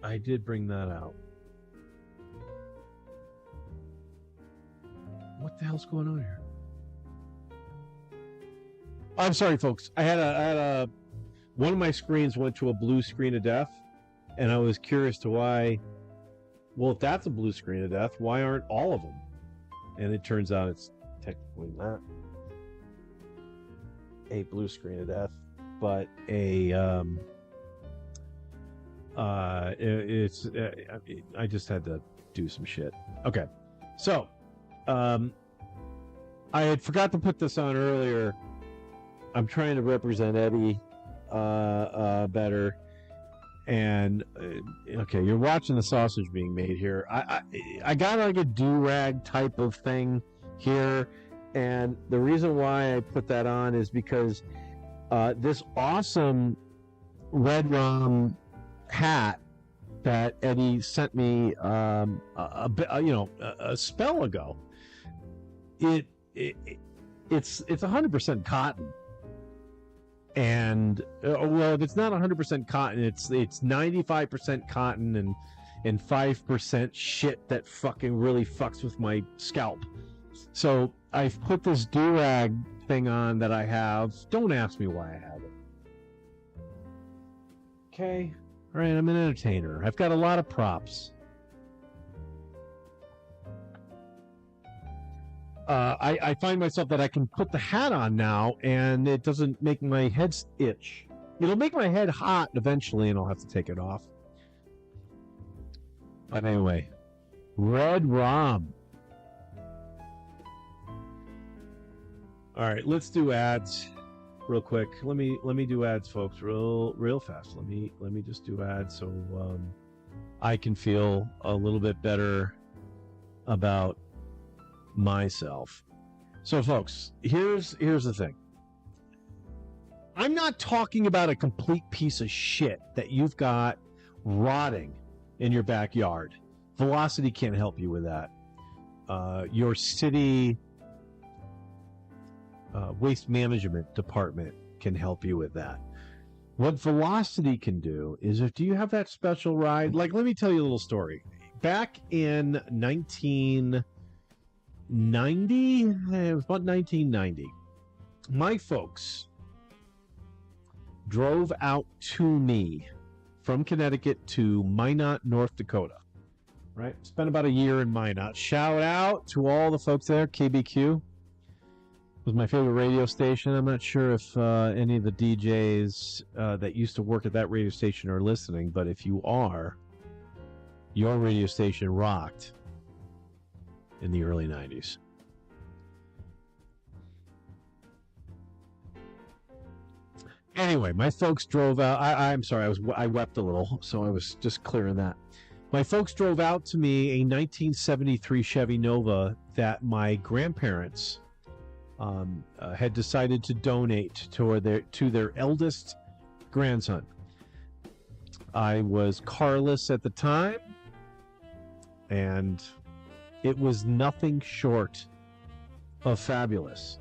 I did bring that out. What the hell's going on here? I'm sorry, folks. I had a one of my screens went to a blue screen of death, and I was curious to why. Well, if that's a blue screen of death, why aren't all of them? And it turns out it's technically not a blue screen of death, but I just had to do some shit. Okay, so I had forgot to put this on earlier. I'm trying to represent Eddie better. And okay, you're watching the sausage being made here. I got like a do-rag type of thing here, and the reason why I put that on is because this awesome Red Rom hat that Eddie sent me a spell ago. It's 100% cotton. And well, if it's not 100% cotton, it's 95% cotton and 5% shit that fucking really fucks with my scalp. So I've put this do-rag thing on that I have. Don't ask me why I have it. Okay, all right. I'm an entertainer. I've got a lot of props. I find myself that I can put the hat on now, and it doesn't make my head itch. It'll make my head hot eventually, and I'll have to take it off. But anyway, Red Rom. All right, let's do ads real quick. Let me do ads, folks, real fast. Let me just do ads so I can feel a little bit better about myself. So folks, here's the thing. I'm not talking about a complete piece of shit that you've got rotting in your backyard. Velocity can't help you with that. Your city waste management department can help you with that. What Velocity can do is, do you have that special ride? Like, let me tell you a little story. Back in 1990, it was about 1990, my folks drove out to me from Connecticut to Minot, North Dakota. Right? Spent about a year in Minot. Shout out to all the folks there. KBQ was my favorite radio station. I'm not sure if any of the DJs that used to work at that radio station are listening, but if you are, your radio station rocked in the early 90s. Anyway, my folks drove out. I'm sorry, I wept a little, so I was just clearing that. My folks drove out to me a 1973 Chevy Nova that my grandparents had decided to donate to their eldest grandson. I was carless at the time, and it was nothing short of fabulous.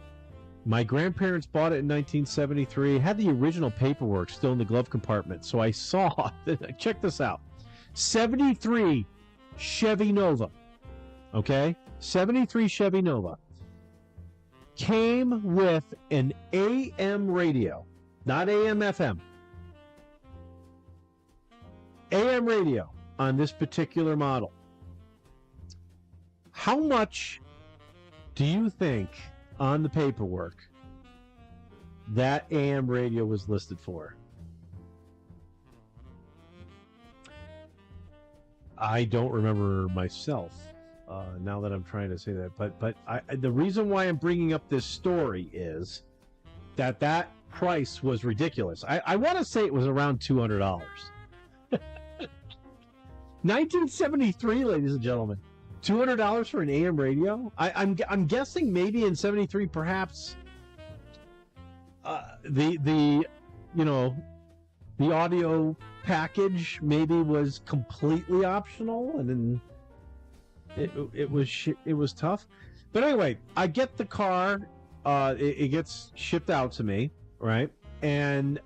My grandparents bought it in 1973. Had the original paperwork still in the glove compartment, so I saw. Check this out: 73 Chevy Nova. Okay, 73 Chevy Nova came with an AM radio, not AM FM. AM radio on this particular model. How much do you think on the paperwork that AM radio was listed for? I don't remember myself. Now that I'm trying to say that, but the reason why I'm bringing up this story is that price was ridiculous. I want to say it was around $200. 1973, ladies and gentlemen, $200 for an AM radio. I'm guessing maybe in '73, perhaps the audio package maybe was completely optional, and then it was tough. But anyway, I get the car. It gets shipped out to me, right? And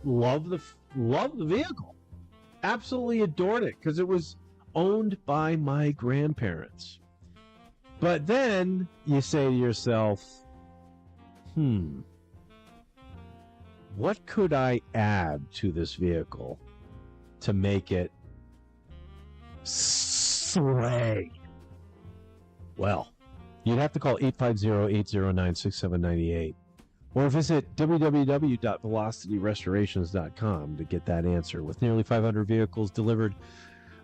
love the vehicle. Absolutely adored it because it was owned by my grandparents. But then you say to yourself, what could I add to this vehicle to make it slay? Well, you'd have to call 850-809-6798 or visit www.velocityrestorations.com to get that answer. With nearly 500 vehicles delivered,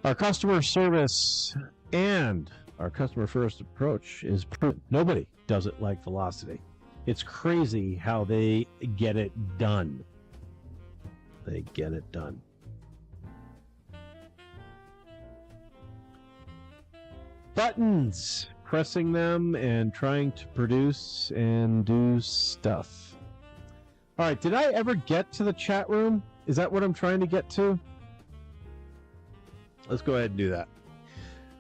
our customer service and our customer first approach is proven. Nobody does it like Velocity. It's crazy how they get it done. They get it done. Buttons. Pressing them and trying to produce and do stuff. All right, did I ever get to the chat room? Is that what I'm trying to get to? Let's go ahead and do that.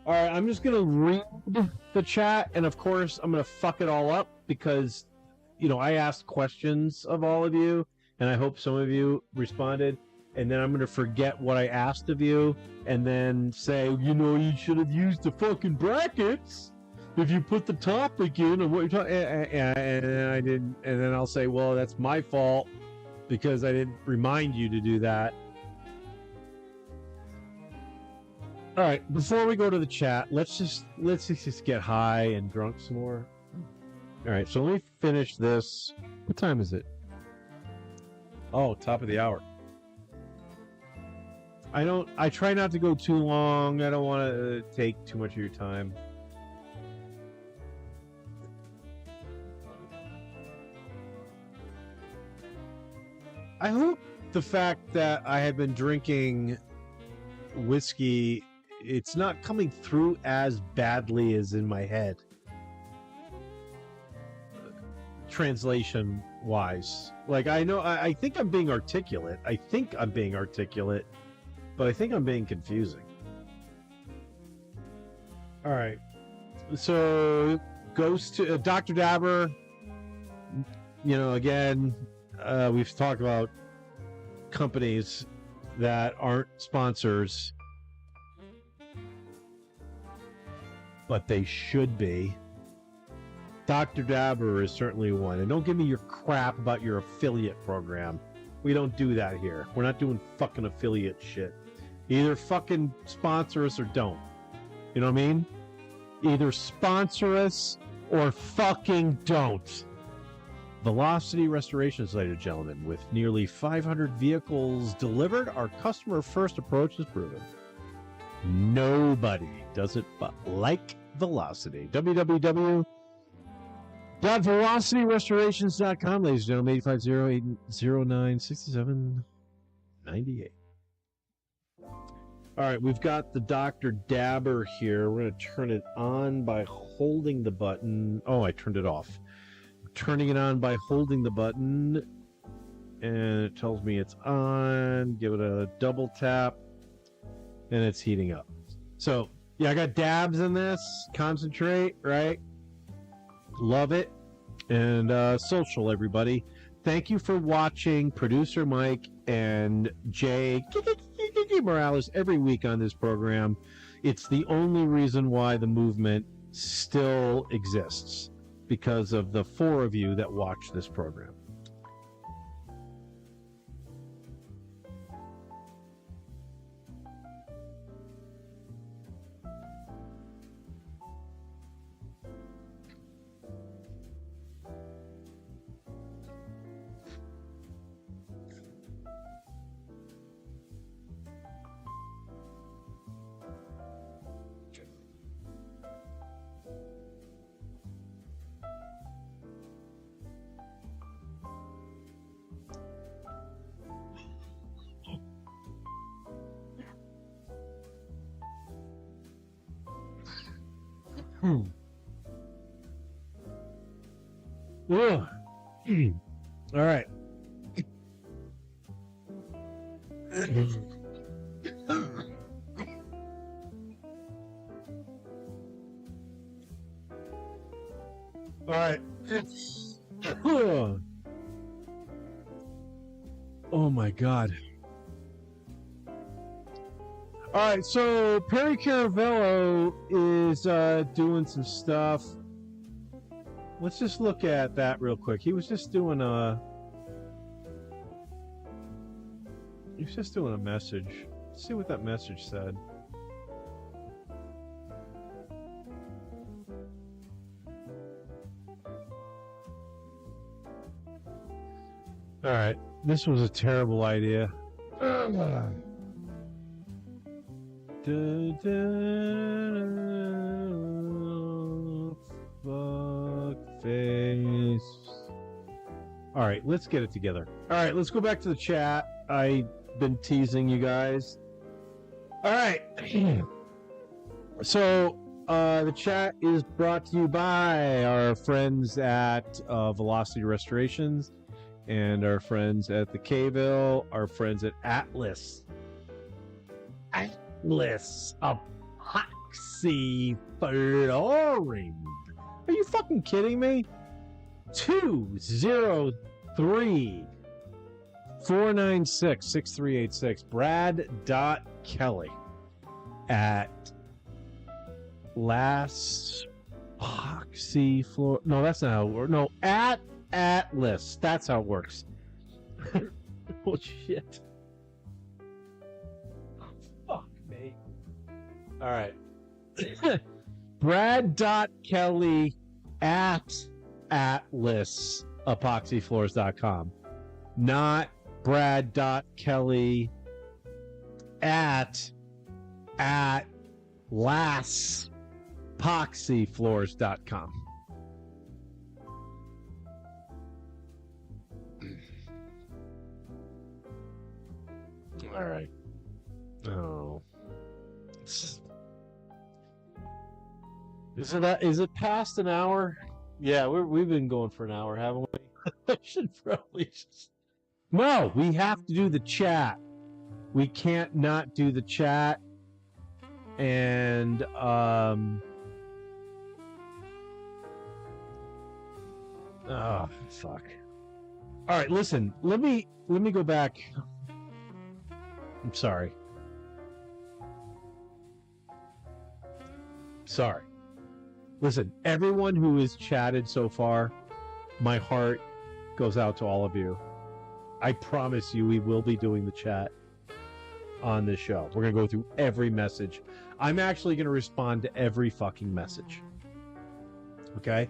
All right, I'm just going to read the chat, and of course, I'm going to fuck it all up because, I asked questions of all of you, and I hope some of you responded, and then I'm going to forget what I asked of you, and then say, you should have used the fucking brackets. If you put the topic in of what you're talking, and I didn't, and then I'll say, well, that's my fault because I didn't remind you to do that. All right, before we go to the chat, let's just get high and drunk some more. All right, so let me finish this. What time is it? Oh, top of the hour. I try not to go too long. I don't want to take too much of your time. I hope the fact that I have been drinking whiskey, it's not coming through as badly as in my head. Translation wise. Like, I think I'm being articulate. But I think I'm being confusing. All right. So, goes to Dr. Dabber. Again, we've talked about companies that aren't sponsors, but they should be. Dr. Dabber is certainly one. And don't give me your crap about your affiliate program. We don't do that here. We're not doing fucking affiliate shit. Either fucking sponsor us or don't. You know what I mean? Either sponsor us or fucking don't. Velocity Restorations, ladies and gentlemen. With nearly 500 vehicles delivered, our customer first approach is proven. Nobody does it but like Velocity. www.velocityrestorations.com, ladies and gentlemen. 850-809-6798. All right, we've got the Dr. Dabber here. We're going to turn it on by holding the button. Oh, I turned it off. Turning it on by holding the button, and it tells me it's on. Give it a double tap, and it's heating up. So, yeah, I got dabs in this. Concentrate, right? Love it. And social, everybody. Thank you for watching Producer Mike and Jay Morales every week on this program. It's the only reason why the movement still exists, because of the four of you that watch this program. Ugh. All right. All right. Oh my God. All right, so Perry Caravello is doing some stuff. Let's just look at that real quick. He was just doing a message. Let's see what that message said. All right, this was a terrible idea. Fuck face. All right, let's get it together. All right, let's go back to the chat. I've been teasing you guys. All right. So the chat is brought to you by our friends at Velocity Restorations and our friends at the K-ville, our friends at Atlas Epoxy Flooring. Are you fucking kidding me? 203-496-6386. Brad.Kelly at Last Epoxy Floor. No, that's not how it works. No, at Atlas. That's how it works. Oh, shit. Fuck me. All right. Brad.Kelly at atlasepoxyfloors.com. Not Brad.Kelly at atlasepoxyfloors.com. All right. Oh. Is it past an hour? Yeah, we've been going for an hour, haven't we? I should probably just... No, we have to do the chat. We can't not do the chat. And oh, fuck. All right, listen. Let me go back. I'm sorry. Sorry. Listen, everyone who has chatted so far, my heart goes out to all of you. I promise you we will be doing the chat on this show. We're going to go through every message. I'm actually going to respond to every fucking message. Okay?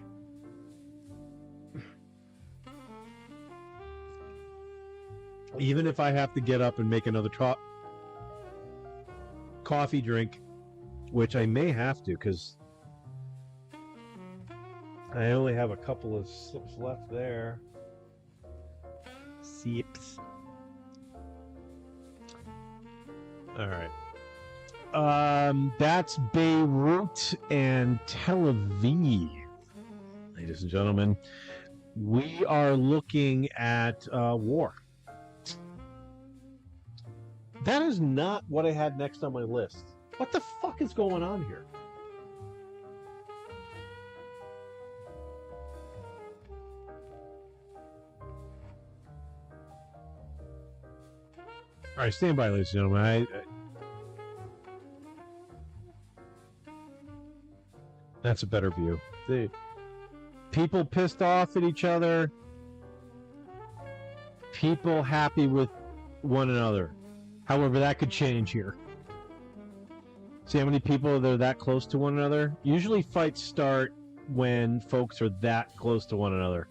Even if I have to get up and make another coffee drink, which I may have to because I only have a couple of sips left there. Sips. All right. That's Beirut and Tel Aviv. Ladies and gentlemen, we are looking at war. That is not what I had next on my list. What the fuck is going on here? All right, stand by, ladies and gentlemen. That's a better view. People pissed off at each other. People happy with one another. However, that could change here. See how many people are that close to one another? Usually fights start when folks are that close to one another.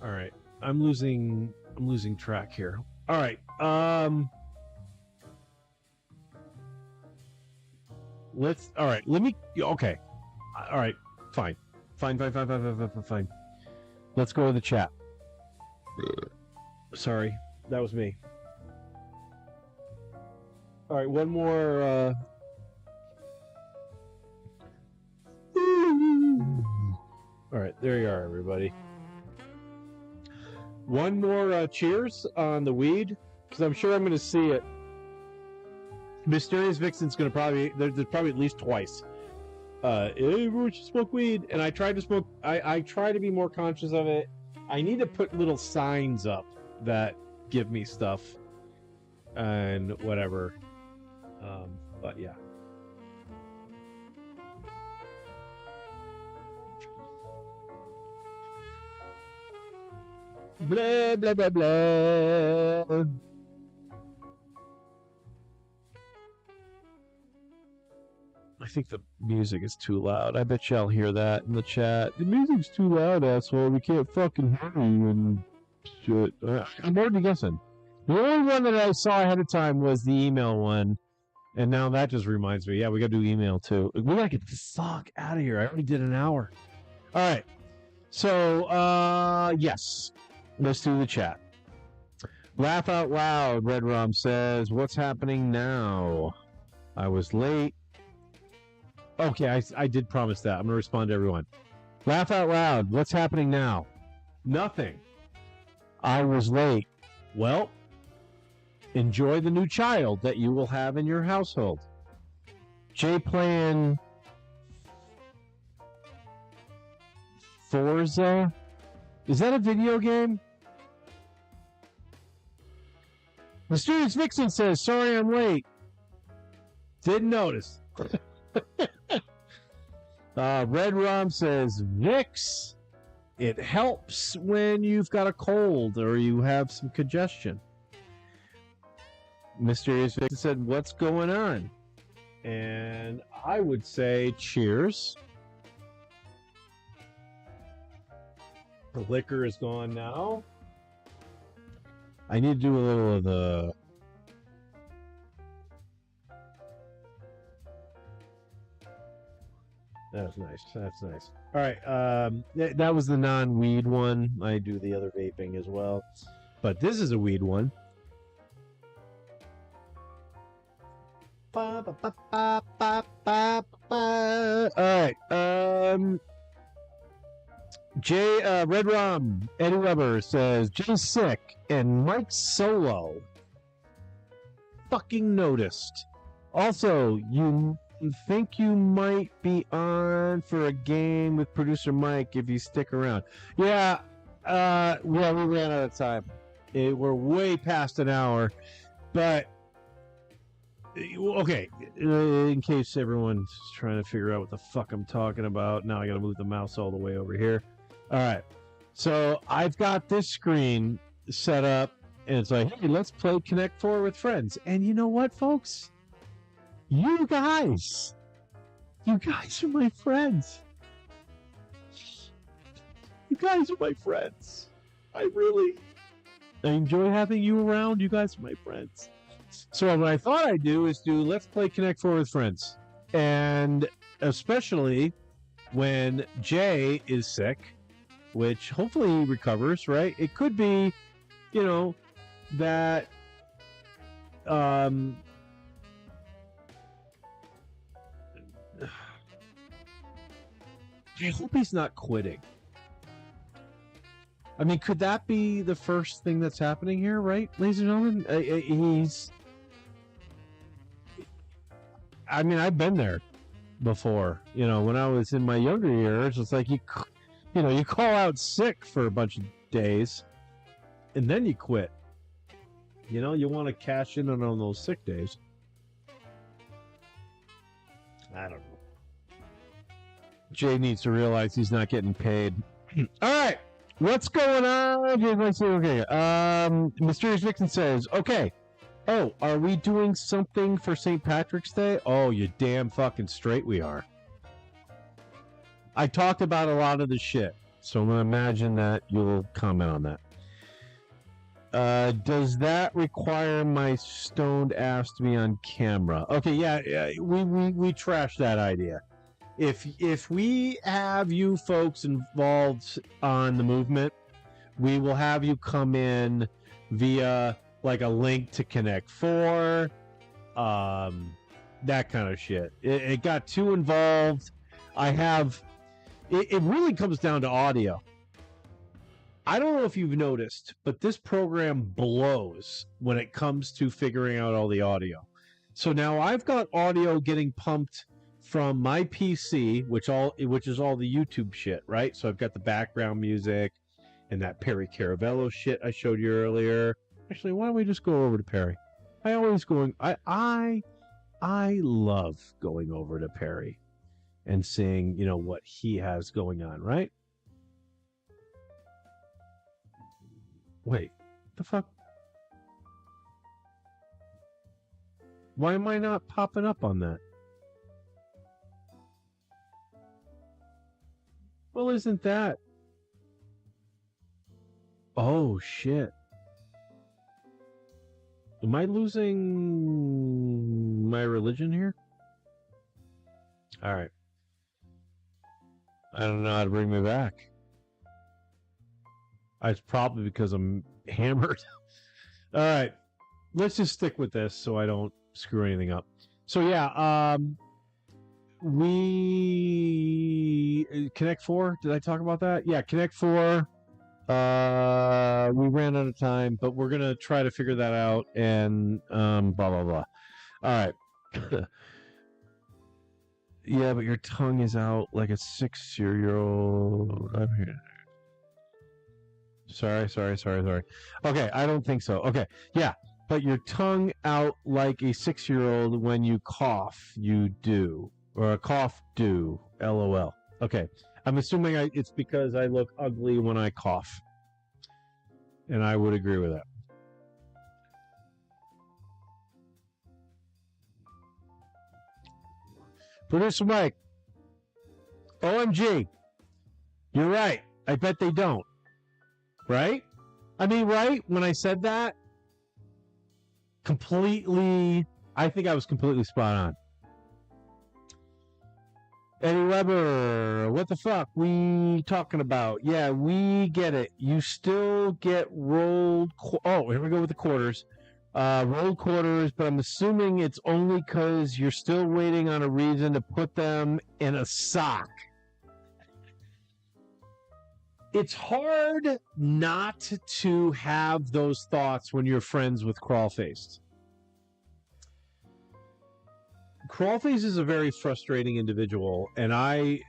All right. I'm losing track here. All right. Okay. All right. Fine. Let's go to the chat. Sorry. That was me. All right, one more. All right, there you are, everybody. One more cheers on the weed, because I'm sure I'm going to see it. Mysterious Vixen's going to probably, there's probably at least twice. Everyone should smoke weed. And I tried to smoke, I try to be more conscious of it. I need to put little signs up that give me stuff and whatever. But yeah. Blah, blah, blah, blah. I think the music is too loud. I bet y'all hear that in the chat. The music's too loud, asshole. We can't fucking hear you and shit. I'm already guessing. The only one that I saw ahead of time was the email one. And now that just reminds me. Yeah, we gotta do email too. We gotta get the fuck out of here. I already did an hour. All right. So, yes. Let's do the chat. Laugh out loud, Red Rom says, what's happening now? I was late. Okay, I did promise that. I'm going to respond to everyone. Laugh out loud, what's happening now? Nothing. I was late. Well, enjoy the new child that you will have in your household. Jay playing Forza? Is that a video game? Mysterious Vixen says, sorry I'm late. Didn't notice. Red Rom says, Vix, it helps when you've got a cold or you have some congestion. Mysterious Vixen said, what's going on? And I would say cheers. The liquor is gone now. I need to do a little of the... That's nice. That's nice. All right. That was the non-weed one. I do the other vaping as well. But this is a weed one. All right. Red Rum, Eddie Weber says, Jay's sick and Mike's solo. Fucking noticed. Also, you think you might be on for a game with producer Mike if you stick around. Yeah, we ran out of time. We're way past an hour. But, okay, in case everyone's trying to figure out what the fuck I'm talking about, now I gotta move the mouse all the way over here. All right, so I've got this screen set up, and it's like, hey, let's play Connect 4 with friends. And you know what, folks? You guys are my friends. You guys are my friends. I enjoy having you around. You guys are my friends. So what I thought I'd do is let's play Connect 4 with friends. And especially when Jay is sick, which hopefully he recovers, right? It could be, that I hope he's not quitting. I mean, could that be the first thing that's happening here, right, ladies and gentlemen? I've been there before. When I was in my younger years, it's like you call out sick for a bunch of days, and then you quit. You want to cash in on those sick days. I don't know. Jay needs to realize he's not getting paid. All right, what's going on? Okay. Mysterious Vixen says, okay. Oh, are we doing something for St. Patrick's Day? Oh, you damn fucking straight we are. I talked about a lot of the shit, so I'm going to imagine that you'll comment on that. Does that require my stoned ass to be on camera? Okay, yeah, we trashed that idea. If we have you folks involved on the movement, we will have you come in via like a link to Connect 4. that kind of shit. It got too involved. It really comes down to audio. I don't know if you've noticed, but this program blows when it comes to figuring out all the audio. So now I've got audio getting pumped from my PC, which is all the YouTube shit, right? So I've got the background music and that Perry Caravello shit I showed you earlier. Actually, why don't we just go over to Perry? I love going over to Perry and seeing, what he has going on, right? Wait, the fuck? Why am I not popping up on that? Well, isn't that? Oh, shit. Am I losing my religion here? All right. I don't know how to bring me back. It's probably because I'm hammered. All right. Let's just stick with this so I don't screw anything up. So, yeah. Connect 4. Did I talk about that? Yeah, Connect 4. We ran out of time, but we're going to try to figure that out and blah, blah, blah. All right. Yeah, but your tongue is out like a 6-year-old. I'm here. Sorry. Okay, I don't think so. Okay, yeah, but your tongue out like a 6-year-old when you cough, you do. Or a cough do, LOL. Okay, I'm assuming it's because I look ugly when I cough. And I would agree with that. Producer Mike. OMG. You're right. I bet they don't. Right? I mean, right? When I said that, I think I was completely spot on. Eddie Weber, what the fuck we talking about? Yeah, we get it. You still get rolled. Here we go with the quarters. Rolled quarters, but I'm assuming it's only because you're still waiting on a reason to put them in a sock. It's hard not to have those thoughts when you're friends with Crawlface. Crawlface is a very frustrating individual, and I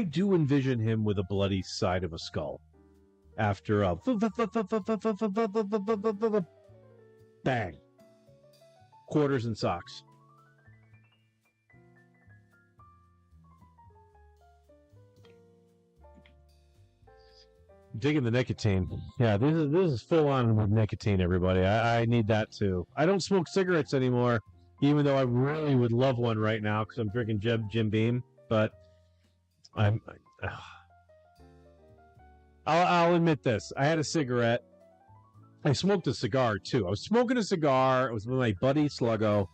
do envision him with a bloody side of a skull after a bang. Quarters and socks. Digging the nicotine. Yeah, this is full on with nicotine, everybody. I need that too. I don't smoke cigarettes anymore, even though I really would love one right now because I'm drinking Jim Beam. But I'll admit this. I had a cigarette. I smoked a cigar too. I was smoking a cigar. It was with my buddy Sluggo.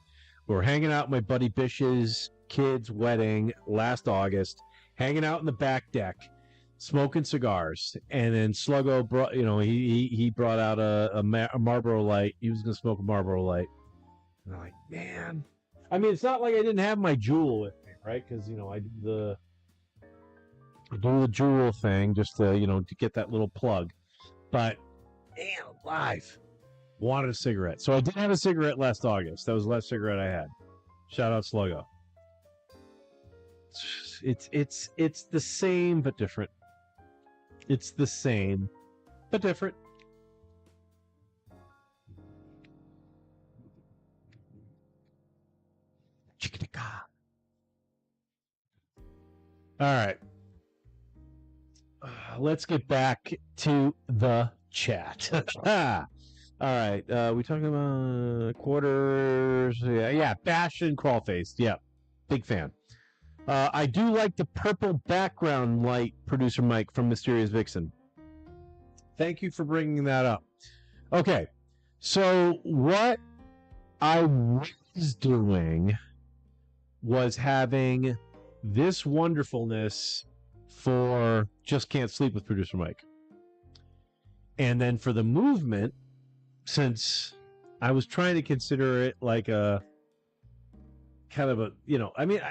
We were hanging out at my buddy Bish's kid's wedding last August, hanging out in the back deck, smoking cigars, and then Sluggo brought, he brought out a Marlboro Light. He was going to smoke a Marlboro Light. And I'm like, man. I mean, it's not like I didn't have my Juul with me, right? Because, I do the Juul thing just to, to get that little plug. But, man, alive. Wanted a cigarette. So I did have a cigarette last August. That was the last cigarette I had. Shout out Sluggo. It's the same but different. It's the same, but different. All right. Let's get back to the chat. All right. We talking about quarters? Yeah. Bash and Crawlface. Yeah. Big fan. I do like the purple background light, Producer Mike from Mysterious Vixen. Thank you for bringing that up. Okay, so what I was doing was having this wonderfulness for Just Can't Sleep with Producer Mike. And then for the movement, since I was trying to consider it like a kind of a,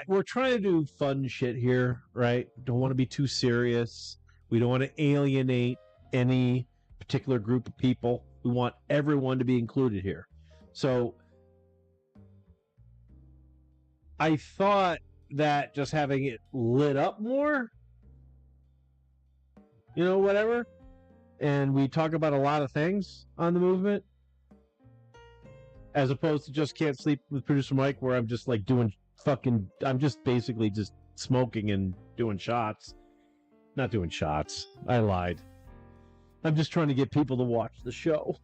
we're trying to do fun shit here, right? Don't want to be too serious. We don't want to alienate any particular group of people. We want everyone to be included here. So I thought that just having it lit up more, whatever, and we talk about a lot of things on the movement, as opposed to just Can't Sleep with Producer Mike, where I'm just like I'm just basically just smoking and doing shots. Not doing shots. I lied. I'm just trying to get people to watch the show.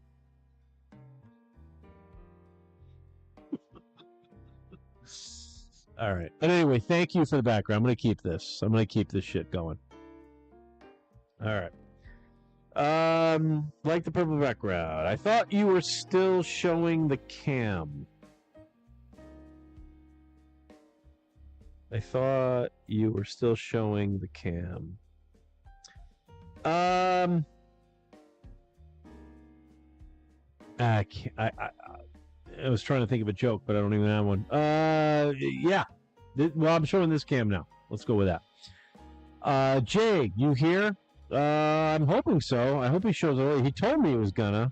All right. But anyway, thank you for the background. I'm going to keep this. I'm going to keep this shit going. All right. Like the purple background. I thought you were still showing the cam. I thought you were still showing the cam. I was trying to think of a joke, but I don't even have one. Yeah. Well, I'm showing this cam now. Let's go with that. Jay, you here? I'm hoping so. I hope he shows early. He told me he was gonna.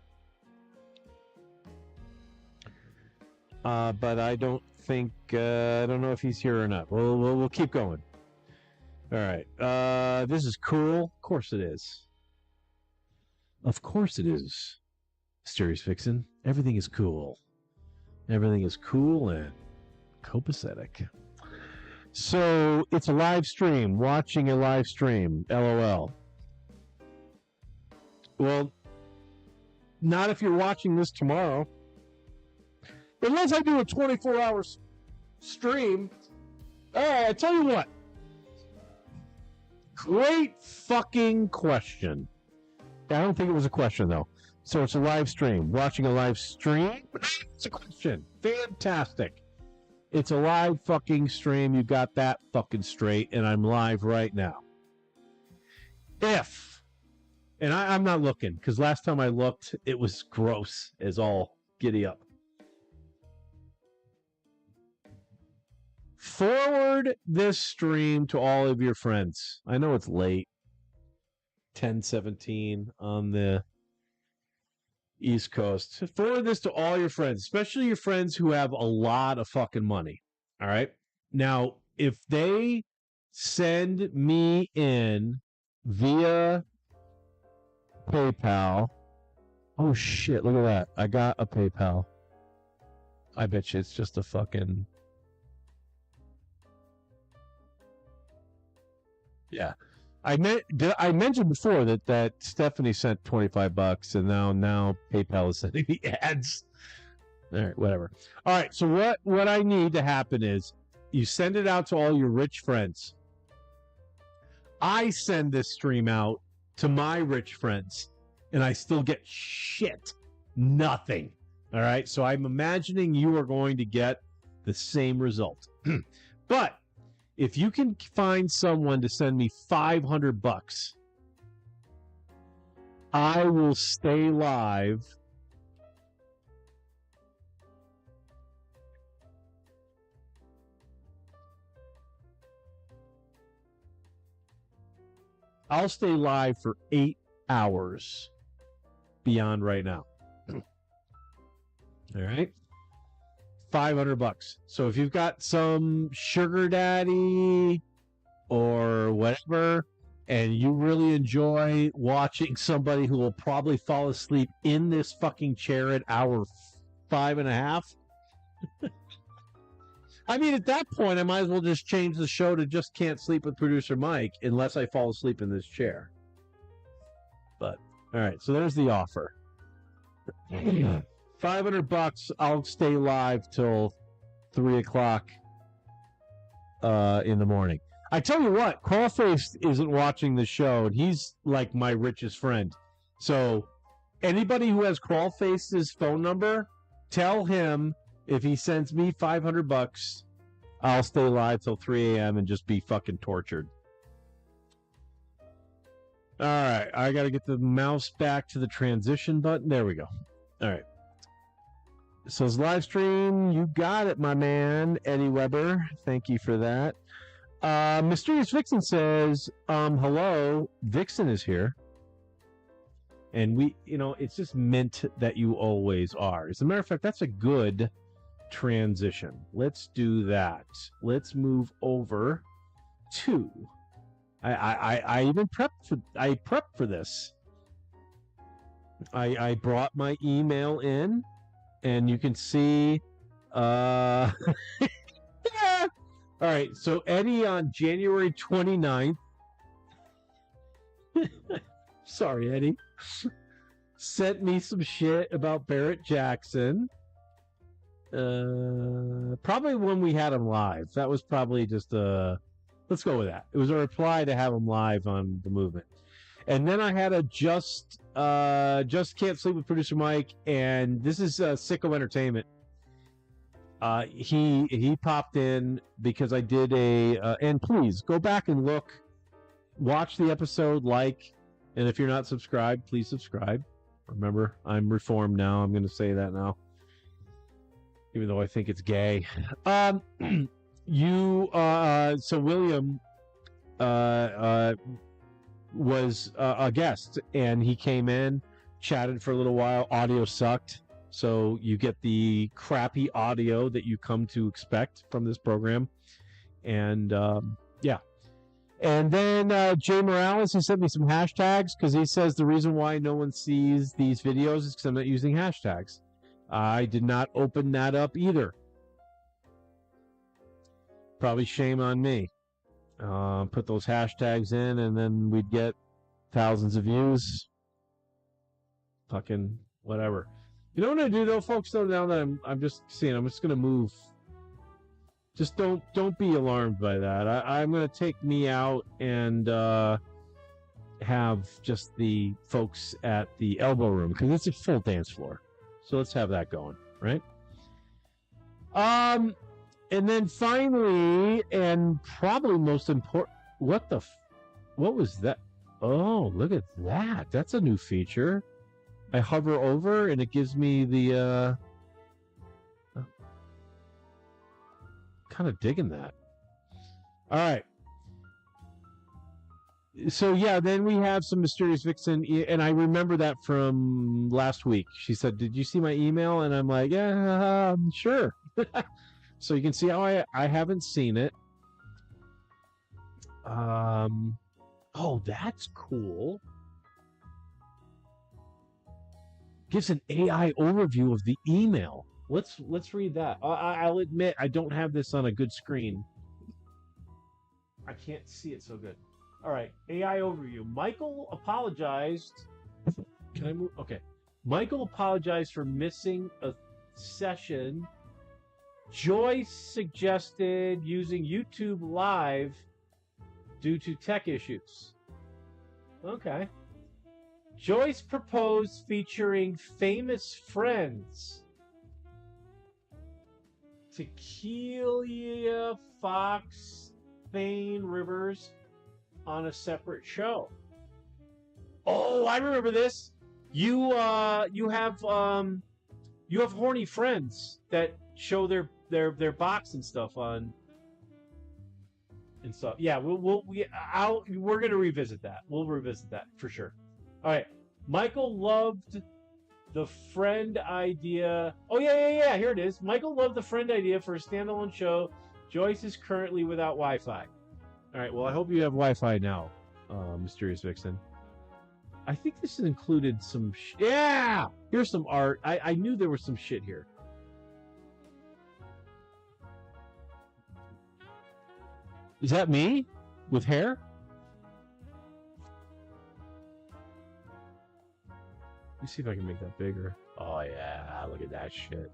But I don't think, I don't know if he's here or not. We'll keep going. All right. This is cool. Of course it is. Of course it is. Mysterious Vixen. Everything is cool. Everything is cool and copacetic. So it's a live stream. Watching a live stream. LOL. Well, not if you're watching this tomorrow. Unless I do a 24-hour stream. All right, I tell you what. Great fucking question. I don't think it was a question, though. So it's a live stream. Watching a live stream? It's a question. Fantastic. It's a live fucking stream. You got that fucking straight, and I'm live right now. And I'm not looking, because last time I looked, it was gross as all giddy up. Forward this stream to all of your friends. I know it's late. 10:17 on the East Coast. Forward this to all your friends, especially your friends who have a lot of fucking money. All right? Now, if they send me in via PayPal. Oh, shit. Look at that. I got a PayPal. I bet you it's just a fucking... Yeah. I mentioned before that Stephanie sent $25 and now PayPal is sending the ads. All right, whatever. All right, so what I need to happen is you send it out to all your rich friends. I send this stream out to my rich friends, and I still get shit. Nothing. All right, so I'm imagining you are going to get the same result. But if you can find someone to send me $500, I will stay live. I'll stay live for 8 hours beyond right now. All right. $500. So if you've got some sugar daddy or whatever, and you really enjoy watching somebody who will probably fall asleep in this fucking chair at hour 5.5. I mean, at that point, I might as well just change the show to just Can't Sleep with Producer Mike unless I fall asleep in this chair. But, all right, so there's the offer. $500, I'll stay live till 3 o'clock in the morning. I tell you what, Crawface isn't watching the show, and he's like my richest friend. So anybody who has Crawface's phone number, tell him if he sends me $500, I'll stay live till 3 a.m. and just be fucking tortured. All right, I got to get the mouse back to the transition button. There we go. All right. So it's live stream. You got it, my man, Eddie Weber. Thank you for that. Mysterious Vixen says, hello, Vixen is here. And we, it's just meant that you always are. As a matter of fact, that's a good transition. Let's do that. Let's move over to... I even prepped for this. I brought my email in, and you can see all right, so Eddie on January 29th sorry, Eddie, sent me some shit about Barrett Jackson. Probably when we had him live. That was probably just let's go with that. It was a reply to have him live on the movement. And then I had a just can't sleep with producer Mike, and this is Sicko Entertainment. He popped in because I did and please go back and watch the episode, and if you're not subscribed, please subscribe. Remember, I'm reformed now. I'm going to say that now, even though I think it's gay. So William was a guest, and he came in, chatted for a little while. Audio sucked, so you get the crappy audio that you come to expect from this program. And yeah. And then Jay Morales, he sent me some hashtags because he says the reason why no one sees these videos is because I'm not using hashtags. I did not open that up either. Probably shame on me. Put those hashtags in, and then we'd get thousands of views. Fucking whatever. You know what I do though, folks? Though now that I'm just seeing, I'm just gonna move. Just don't be alarmed by that. I'm gonna take me out and have just the folks at the elbow room because it's a full dance floor. So let's have that going, right? And then finally, and probably most important, what was that? Oh, look at that. That's a new feature. I hover over and it gives me the, kind of digging that. All right. So yeah, then we have some Mysterious Vixen, and I remember that from last week. She said, "Did you see my email?" And I'm like, "Yeah, sure." So you can see how I haven't seen it. Oh, that's cool. Gives an AI overview of the email. Let's read that. I'll admit I don't have this on a good screen. I can't see it so good. All right, AI overview. Michael apologized. Can I move? Okay. Michael apologized for missing a session. Joyce suggested using YouTube Live due to tech issues. Okay. Joyce proposed featuring famous friends. Tequila, Fox, Thane, Rivers on a separate show. Oh, I remember this. You have horny friends that show their box and stuff on and stuff. Yeah, we're gonna revisit that. We'll revisit that for sure. All right. Michael loved the friend idea. Oh yeah. Here it is. Michael loved the friend idea for a standalone show. Joyce is currently without Wi-Fi. All right. Well, I hope you have Wi-Fi now, Mysterious Vixen. I think this included some. Yeah. Here's some art. I knew there was some shit here. Is that me with hair? Let me see if I can make that bigger. Oh yeah, look at that shit.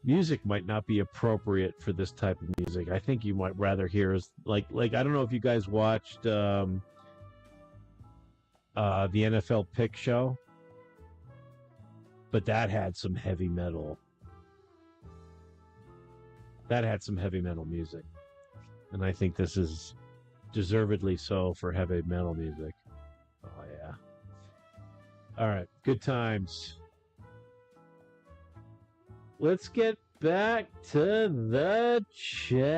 Music might not be appropriate for this type of music. I think you might rather hear like I don't know if you guys watched the NFL Pick Show, but that had some heavy metal. That had some heavy metal music. And I think this is deservedly so for heavy metal music. Oh, yeah. All right. Good times. Let's get back to the chat.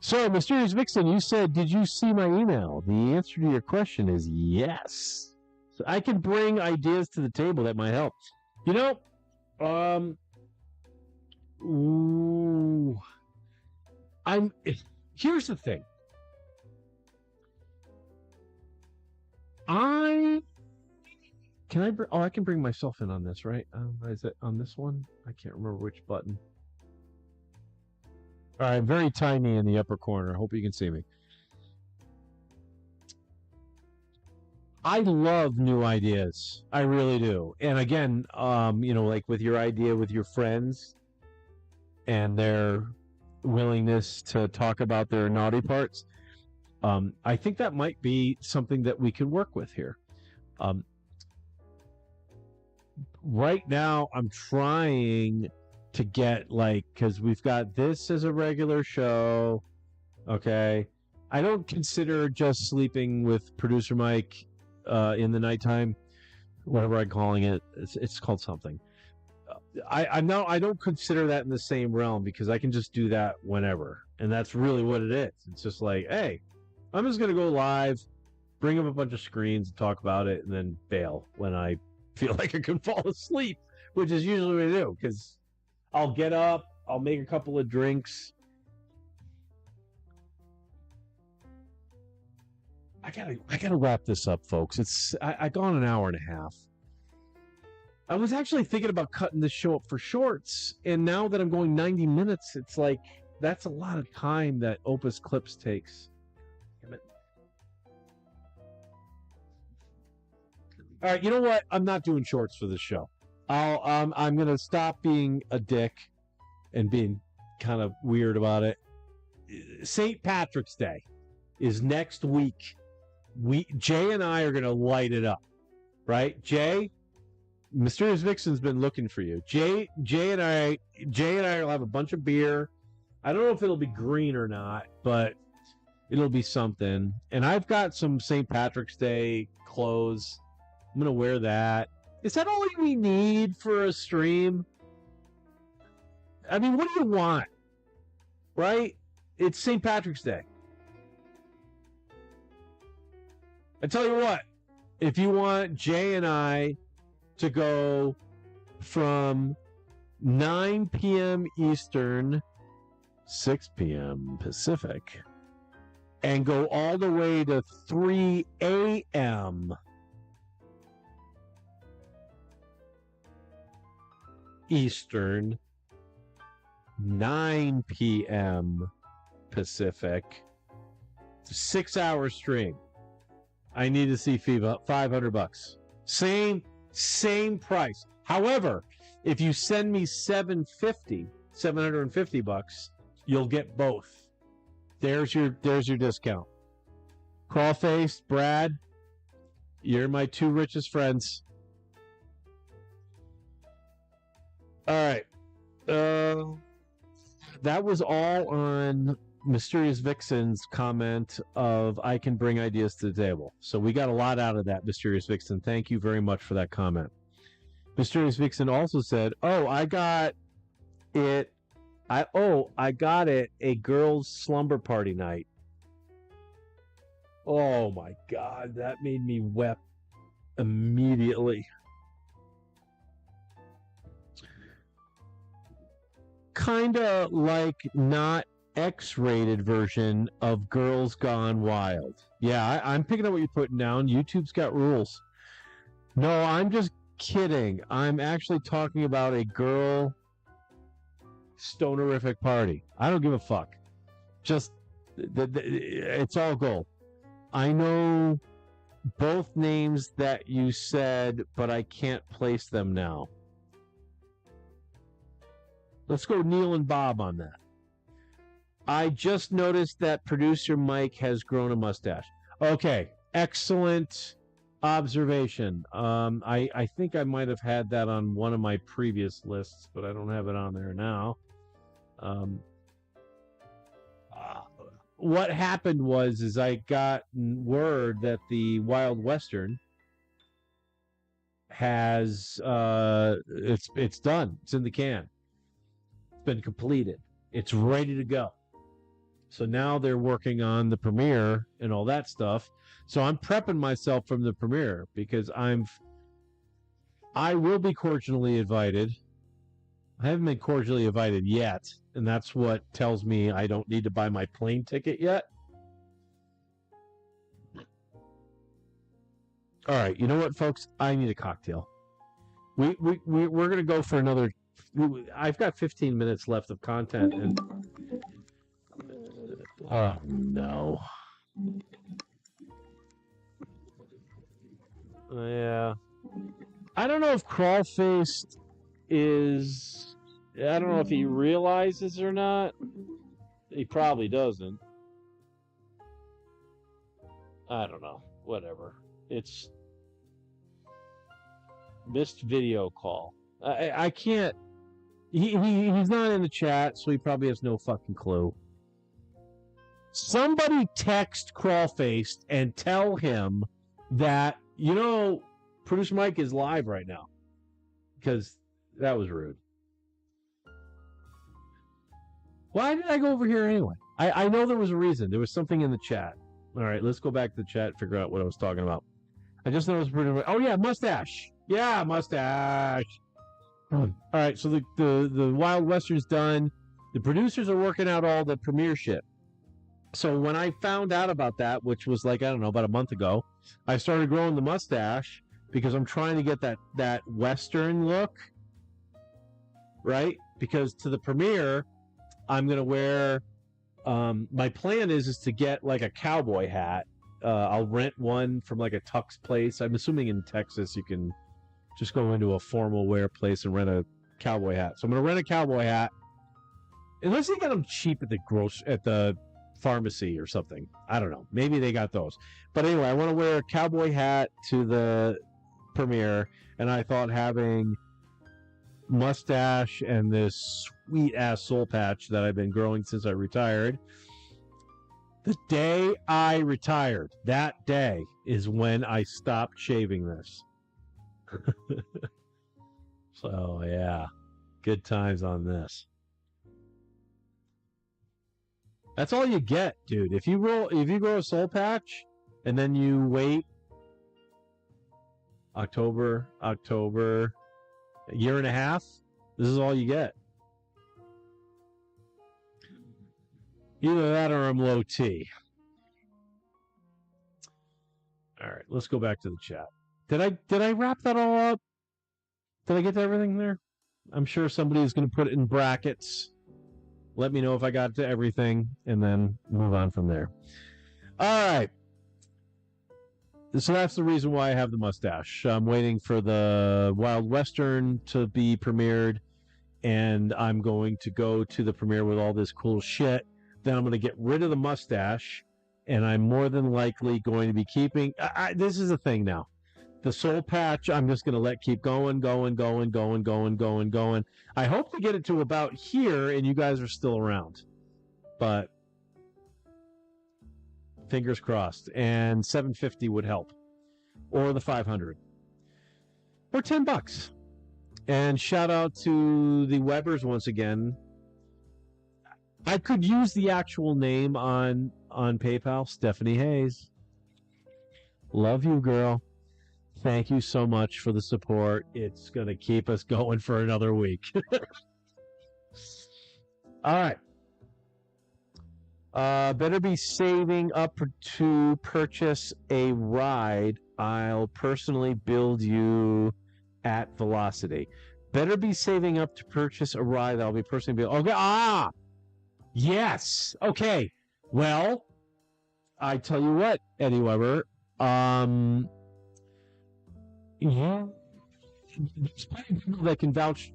So, Mysterious Vixen, you said, did you see my email? The answer to your question is yes. So I can bring ideas to the table that might help. You know, here's the thing. I can bring myself in on this, right? Is it on this one? I can't remember which button. All right, very tiny in the upper corner. Hope you can see me. I love new ideas. I really do. And again, like with your idea with your friends and their willingness to talk about their naughty parts, I think that might be something that we could work with here. Right now, I'm trying to get because we've got this as a regular show. Okay. I don't consider just sleeping with producer Mike in the nighttime, whatever I'm calling it. It's called something. I don't consider that in the same realm because I can just do that whenever. And that's really what it is. It's just like, hey, I'm just going to go live, bring up a bunch of screens, talk about it, and then bail when I feel like I can fall asleep, which is usually what I do because I'll get up, I'll make a couple of drinks. I gotta wrap this up, folks. I gone an hour and a half. I was actually thinking about cutting this show up for shorts, and now that I'm going 90 minutes, it's like that's a lot of time that Opus Clips takes. Damn it. All right, you know what? I'm not doing shorts for this show. I'm gonna stop being a dick and being kind of weird about it. St. Patrick's Day is next week. Jay and I are gonna light it up, right? Jay, Mysterious Vixen's been looking for you. Jay and I will have a bunch of beer. I don't know if it'll be green or not, but it'll be something. And I've got some St. Patrick's Day clothes. I'm gonna wear that. Is that all we need for a stream? I mean, what do you want? Right? It's St. Patrick's Day. I tell you what, if you want Jay and I to go from 9 p.m. Eastern, 6 p.m. Pacific, and go all the way to 3 a.m. Eastern, 9 p.m. Pacific, 6-hour stream. I need to see $500. Same price. However, if you send me $750, you'll get both. There's your discount. Crawface, Brad, you're my two richest friends. All right. That was all on Mysterious Vixen's comment of I can bring ideas to the table. So we got a lot out of that, Mysterious Vixen. Thank you very much for that comment. Mysterious Vixen also said, I got it. I got it a girls' slumber party night. Oh my God, that made me weep immediately. Kinda like not X-rated version of Girls Gone Wild. Yeah, I'm picking up what you're putting down. YouTube's got rules. No, I'm just kidding. I'm actually talking about a girl stonerific party. I don't give a fuck. Just, it's all gold. I know both names that you said, but I can't place them now. Let's go Neil and Bob on that. I just noticed that producer Mike has grown a mustache. Okay, excellent observation. I think I might have had that on one of my previous lists, but I don't have it on there now. Um, what happened was I got word that the Wild Western has it's done. It's in the can. It's been completed. It's ready to go. So now they're working on the premiere and all that stuff. So I'm prepping myself from the premiere because I will be cordially invited. I haven't been cordially invited yet, and that's what tells me I don't need to buy my plane ticket yet. All right, you know what, folks? I need a cocktail. We're gonna go for another. I've got 15 minutes left of content, and oh no. Yeah. I don't know if Crawlfaced is. I don't know if he realizes or not. He probably doesn't. I don't know. Whatever. It's missed video call. I can't. He's not in the chat, so he probably has no fucking clue. Somebody text Crawlfaced and tell him that, Producer Mike is live right now. Because that was rude. Why did I go over here anyway? I know there was a reason. There was something in the chat. All right, let's go back to the chat and figure out what I was talking about. I just noticed. Oh yeah, mustache. Yeah, mustache. All right, so the Wild Western's done. The producers are working out all the premiere shit. So when I found out about that, which was like, I don't know, about a month ago, I started growing the mustache because I'm trying to get that Western look, right? Because to the premiere, I'm going to wear, my plan is to get like a cowboy hat. I'll rent one from like a Tux place. I'm assuming in Texas you can just go into a formal wear place and rent a cowboy hat. So I'm going to rent a cowboy hat. Unless they got them cheap at the pharmacy or something. I don't know. Maybe they got those. But anyway, I want to wear a cowboy hat to the premiere, and I thought having mustache and this sweet ass soul patch that I've been growing since I retired. The day I retired, that day is when I stopped shaving this. So yeah, good times on this. That's all you get, dude. If you grow a soul patch and then you wait October, a year and a half, this is all you get. Either that or I'm low T. All right, let's go back to the chat. Did I wrap that all up? Did I get to everything there? I'm sure somebody is going to put it in brackets. Let me know if I got to everything, and then move on from there. All right. So that's the reason why I have the mustache. I'm waiting for the Wild Western to be premiered, and I'm going to go to the premiere with all this cool shit. Then I'm going to get rid of the mustache, and I'm more than likely going to be keeping... this is the thing now. The soul patch, I'm just going to let keep going. I hope to get it to about here, and you guys are still around. But fingers crossed. And 750 would help. Or the 500. Or $10. And shout out to the Webbers once again. I could use the actual name on PayPal. Stephanie Hayes. Love you, girl. Thank you so much for the support. It's going to keep us going for another week. All right. Better be saving up to purchase a ride. I'll personally build you at Velocity. Better be saving up to purchase a ride. I'll be personally build. Okay. Yes. Okay. Well, I tell you what, Eddie Weber. Yeah, there's plenty of people that can vouch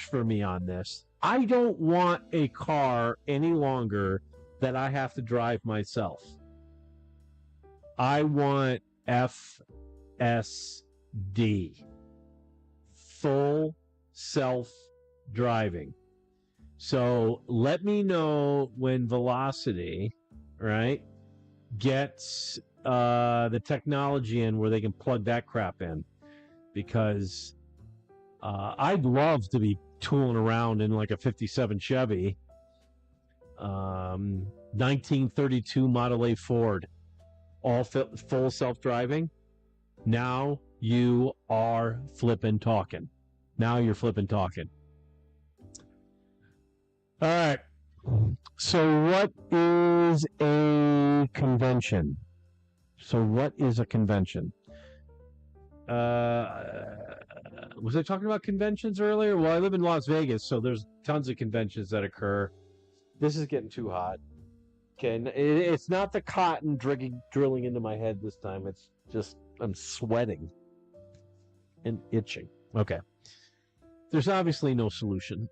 for me on this. I don't want a car any longer that I have to drive myself. I want FSD, full self-driving. So let me know when Velocity, right, gets the technology in where they can plug that crap in, because I'd love to be tooling around in like a 57 Chevy, 1932 Model A Ford, all full self-driving. Now you are flipping talking. Now you're flipping talking. All right. So what is a convention? Was I talking about conventions earlier? Well, I live in Las Vegas, so there's tons of conventions that occur. This is getting too hot. Okay, it's not the cotton drilling into my head this time. It's just I'm sweating and itching. Okay. There's obviously no solution.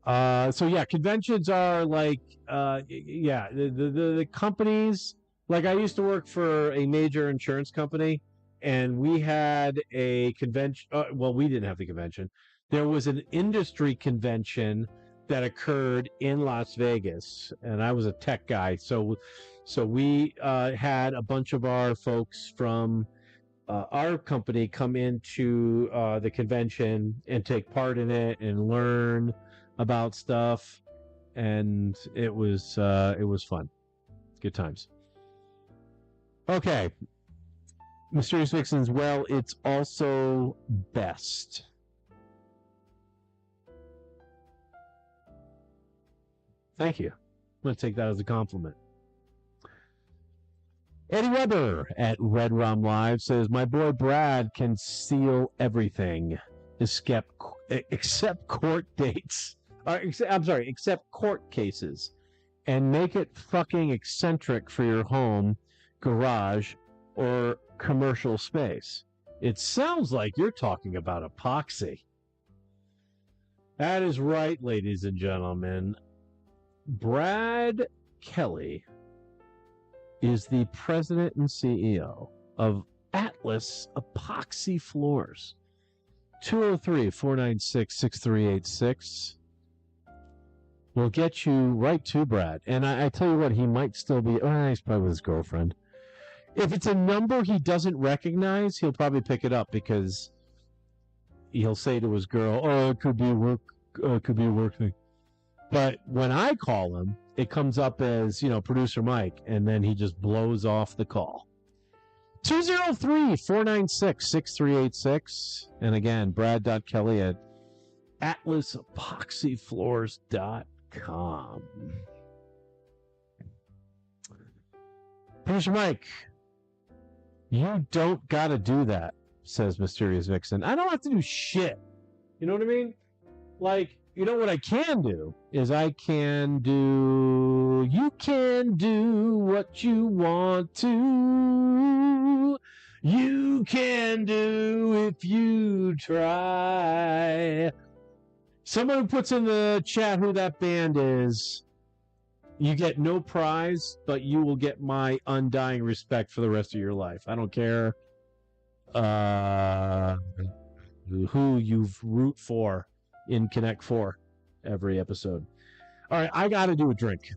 So yeah, conventions are like, the companies. Like, I used to work for a major insurance company, and we had a convention. Well, we didn't have the convention. There was an industry convention that occurred in Las Vegas, and I was a tech guy. So we had a bunch of our folks from our company come into the convention and take part in it and learn about stuff, and it was fun. Good times. Okay. Mysterious Vixens, well, it's also best. Thank you. I'm going to take that as a compliment. Eddie Weber at Red Rum Live says, my boy Brad can steal everything except court dates. Except court cases, and make it fucking eccentric for your home, garage, or commercial space. It sounds like you're talking about epoxy. That is right, ladies and gentlemen. Brad Kelly is the president and CEO of Atlas Epoxy Floors. 203-496-6386. We'll get you right to Brad. And I tell you what, he might still be... Oh, he's probably with his girlfriend. If it's a number he doesn't recognize, he'll probably pick it up, because he'll say to his girl, oh, it could be work. It could be a work thing. But when I call him, it comes up as, producer Mike, and then he just blows off the call. 203-496-6386. And again, Brad.Kelly at atlasepoxyfloors.com. Producer Mike, you don't gotta do that, says Mysterious Vixen. I don't have to do shit. You know what I mean? Like, what I can do is you can do what you want to. You can do if you try. Someone who puts in the chat who that band is, you get no prize, but you will get my undying respect for the rest of your life. I don't care who you root for in Connect 4 every episode. All right, I got to do a drink.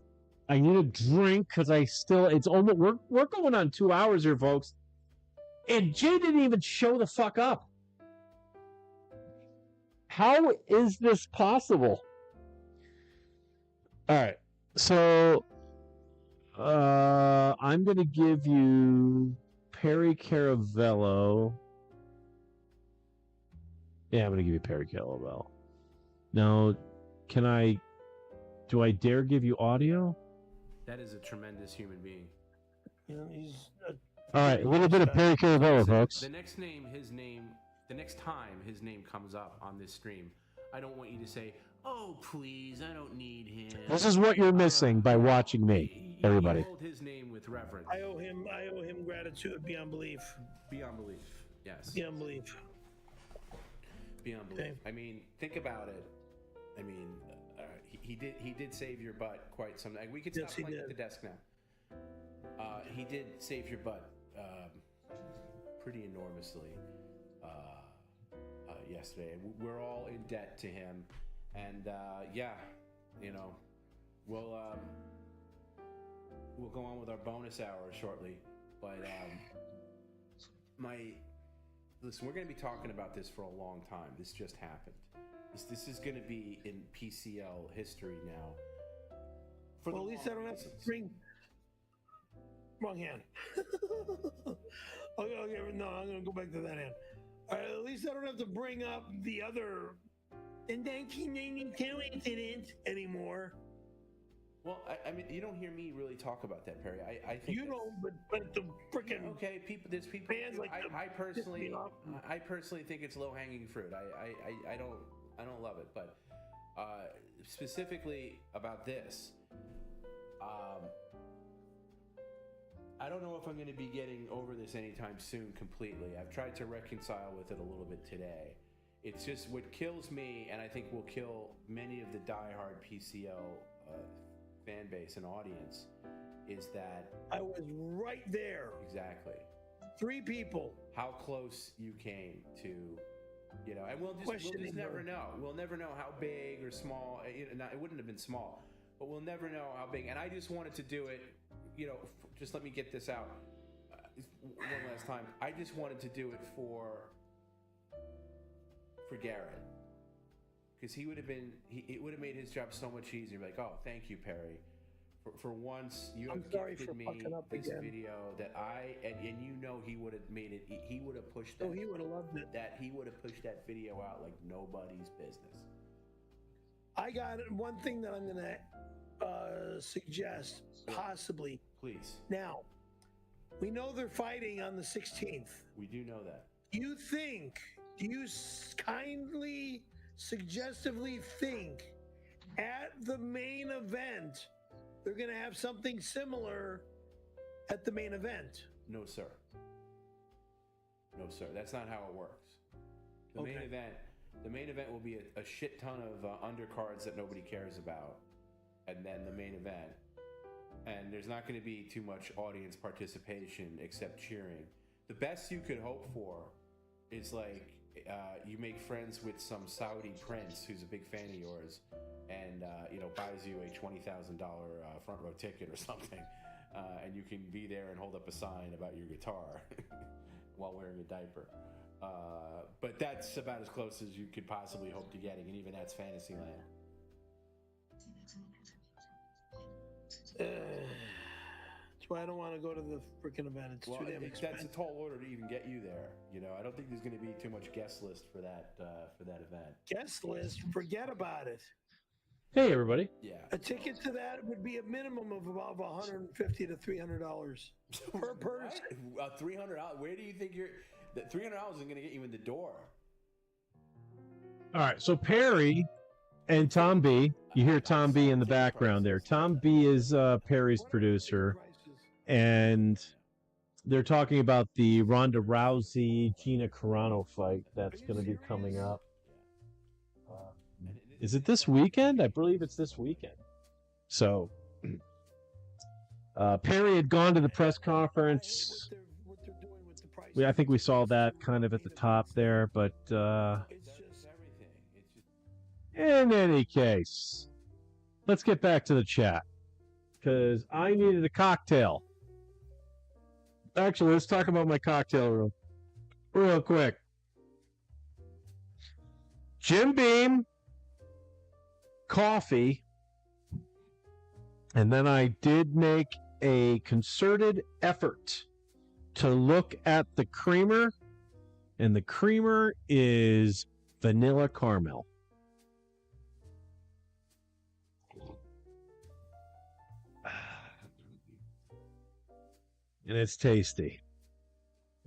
I need a drink because it's almost, we're going on 2 hours here, folks. And Jay didn't even show the fuck up. How is this possible? All right, so I'm going to give you Perry Caravello. Yeah, I'm going to give you Perry Caravello. Now, do I dare give you audio? That is a tremendous human being. He's all right, a little bit of Perry Caravello, folks. The next time his name comes up on this stream, I don't want you to say, oh, please, I don't need him. This is what you're missing by watching me, everybody. Hold his name with reverence. I owe him gratitude beyond belief. Beyond belief, yes. Beyond belief. Beyond belief. Okay. I mean, think about it. I mean, he did save your butt quite some. We could stop playing at the desk now. He did save your butt pretty enormously yesterday. We're all in debt to him, And yeah, we'll go on with our bonus hour shortly. But listen, we're going to be talking about this for a long time. This just happened. This is going to be in PCL history now. Well, at least I don't have to bring. Wrong hand. Okay, no, I'm going to go back to that hand. At least I don't have to bring up the other 1992 incident anymore. Well, I mean, you don't hear me really talk about that, Perry. I think you don't, but the freaking there's people. fans like I personally think it's low hanging fruit. I don't love it, but specifically about this, I don't know if I'm going to be getting over this anytime soon completely. I've tried to reconcile with it a little bit today. It's just what kills me, and I think will kill many of the diehard PCO fan base and audience, is that I was right there. Exactly. 3 people. How close you came to, and we'll just never know. We'll never know how big or small. It wouldn't have been small, but we'll never know how big. And I just wanted to do it. Just let me get this out one last time. I just wanted to do it for Garrett, because it would have made his job so much easier. Like, oh, thank you, Perry. For once, you have gifted me this video that and he would have made it. He would have pushed that. Oh, he would have loved it. He would have pushed that video out like nobody's business. I got one thing that I'm going to suggest, possibly. Please. Now, we know they're fighting on the 16th. We do know that. Do you kindly, suggestively think at the main event they're going to have something similar at the main event? No, sir. No, sir. That's not how it works. The main event will be a shit ton of undercards that nobody cares about, and then the main event. And there's not going to be too much audience participation except cheering. The best you could hope for is like you make friends with some Saudi prince who's a big fan of yours, and buys you a $20,000 front row ticket or something, and you can be there and hold up a sign about your guitar while wearing a diaper. But that's about as close as you could possibly hope to getting, and even that's fantasy land. That's why I don't want to go to the freaking event. It's too damn expensive. That's a tall order to even get you there. I don't think there's going to be too much guest list for that event. Guest list? Forget about it. Hey, everybody. Yeah. A ticket to that would be a minimum of about $150 to $300 per person. $300? Where do you think that $300 isn't going to get you in the door? All right, so Perry and Tom B. You hear Tom B in the background there. Tom B is Perry's producer, and they're talking about the Ronda Rousey Gina Carano fight that's going to be coming up. Is it this weekend? I believe it's this weekend. So Perry had gone to the press conference. I think we saw that kind of at the top there, but in any case, let's get back to the chat, because I needed a cocktail. Actually, let's talk about my cocktail real quick. Jim Beam, coffee, and then I did make a concerted effort to look at the creamer, and the creamer is vanilla caramel. And it's tasty.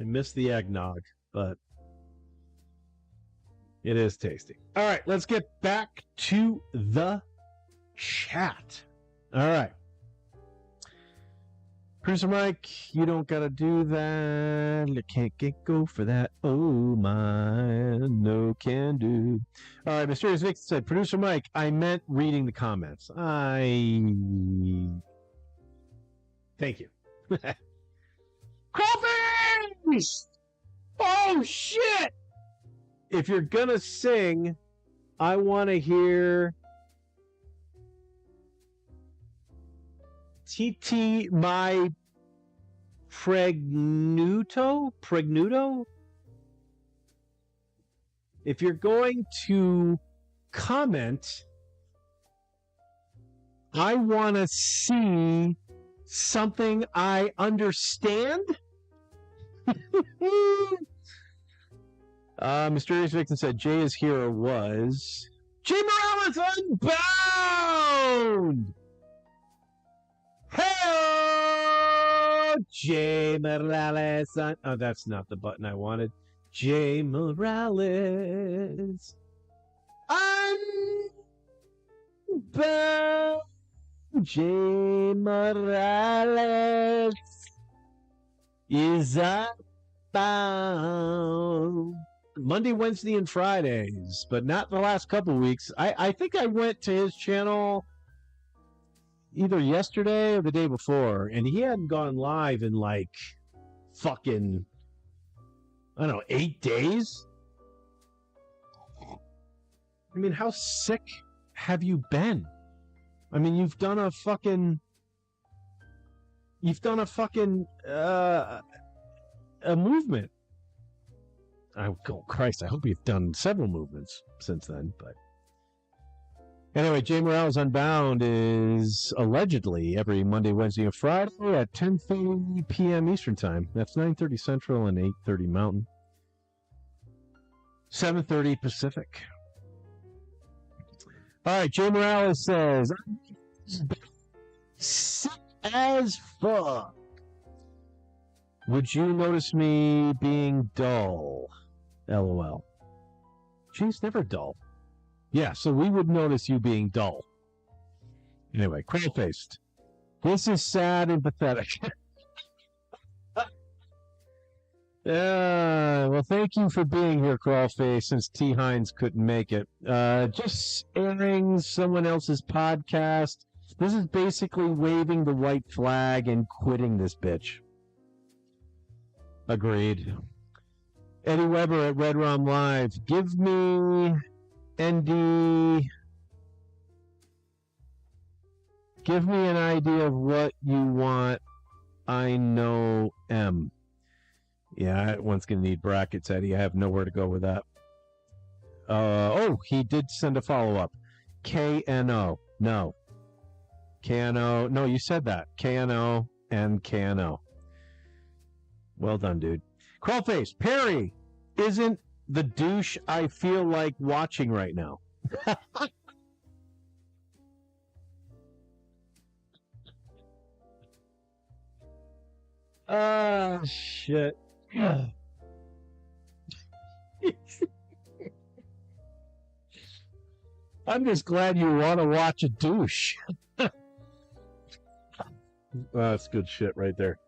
I miss the eggnog, but it is tasty. All right, let's get back to the chat. All right. Producer Mike, you don't got to do that. I can't go for that. Oh, my. No can do. All right, Mysterious Vic said, Producer Mike, I meant reading the comments. Thank you. Coffee! Oh, shit! If you're going to sing I want to hear TT my Pregnuto? If you're going to comment, I want to see something I understand. Mysterious Victim said Jay is here or was. Jay Morales Unbound! Hey, Jay Morales. Oh, that's not the button I wanted. Jay Morales. Unbound. Jay Morales is unbound. Monday, Wednesday, and Fridays, but not the last couple weeks. I think I went to his channel either yesterday or the day before, and he hadn't gone live in like fucking, I don't know, 8 days? I mean, how sick have you been? I mean, you've done a movement. Oh, Christ, I hope you've done several movements since then, but anyway, Jay Morales Unbound is allegedly every Monday, Wednesday, and Friday at 10:30 p.m. Eastern Time. That's 9:30 Central and 8:30 Mountain. 7:30 Pacific. All right, Jay Morales says, sick as fuck. Would you notice me being dull? LOL. She's never dull. Yeah, so we would notice you being dull. Anyway, crow-faced. This is sad and pathetic. Well, thank you for being here, Crawlface, since T. Hines couldn't make it. Just airing someone else's podcast. This is basically waving the white flag and quitting this bitch. Agreed. Eddie Weber at Red Rom Live. Give me ND. Give me an idea of what you want. I know M. Yeah, that one's going to need brackets, Eddie. I have nowhere to go with that. Oh, he did send a follow-up. KNO. No. KNO. No, you said that. KNO and KNO. Well done, dude. Crawlface. Perry isn't the douche I feel like watching right now. Ah, shit. I'm just glad you want to watch a douche. That's good shit right there.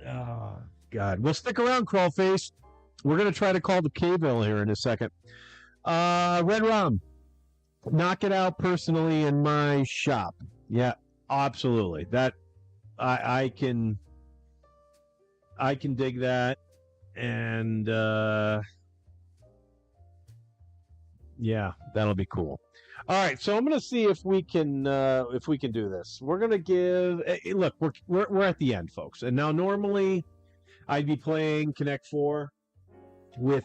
Oh, God. Well, stick around, Crawlface. We're going to try to call the K-Bill here in a second. Red Rum. Knock it out personally in my shop. Yeah, absolutely. That I can dig that, and yeah, that'll be cool. All right, so I'm going to see if we can do this. We're going to give. Look, we're at the end, folks, and now normally I'd be playing Connect 4 with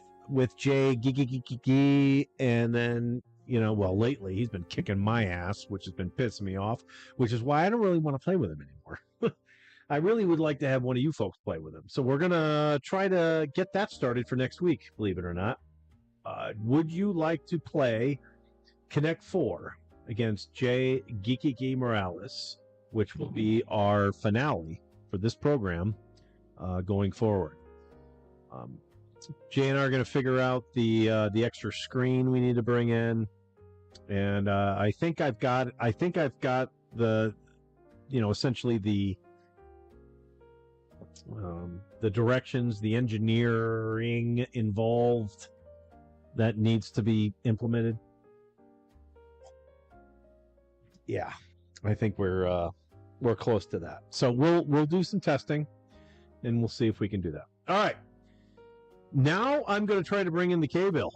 Jay GiGiGi, and then lately he's been kicking my ass, which has been pissing me off, which is why I don't really want to play with him anymore. I really would like to have one of you folks play with him. So we're going to try to get that started for next week, believe it or not. Would you like to play Connect 4 against Jay GiGiGi Morales, which will be our finale for this program going forward? Jay and I are going to figure out the extra screen we need to bring in, and I think I've got the essentially the directions, the engineering involved that needs to be implemented. Yeah, I think we're close to that. So we'll do some testing, and we'll see if we can do that. All right. Now I'm going to try to bring in the K-Bill.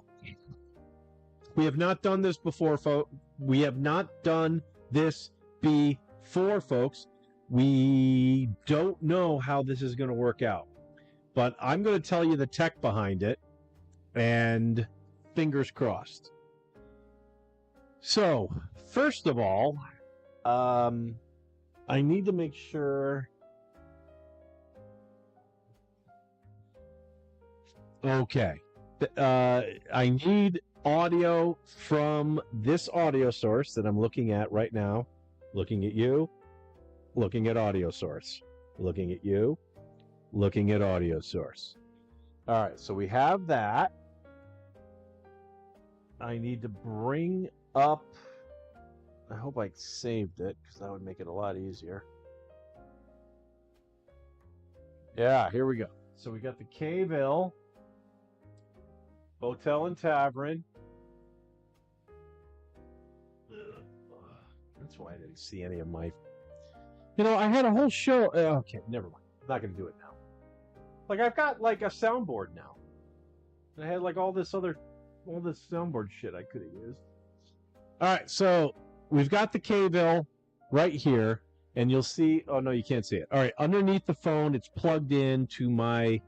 We have not done this before, folks. We have not done this before, folks. We don't know how this is going to work out. But I'm going to tell you the tech behind it, and fingers crossed. So, first of all, I need to make sure. Okay. I need audio from this audio source that I'm looking at right now. Looking at you. Looking at audio source. Looking at you. Looking at audio source. All right, so we have that. I need to bring up. I hope I saved it because that would make it a lot easier. Yeah, here we go. So we got the Kville Hotel and Tavern. That's why I didn't see any of my. You know, I had a whole show. Okay, never mind. I'm not going to do it now. Like, I've got, like, a soundboard now. I had, like, all this soundboard shit I could have used. All right, so we've got the Kville right here, and you'll see. Oh, no, you can't see it. All right, underneath the phone, it's plugged in to my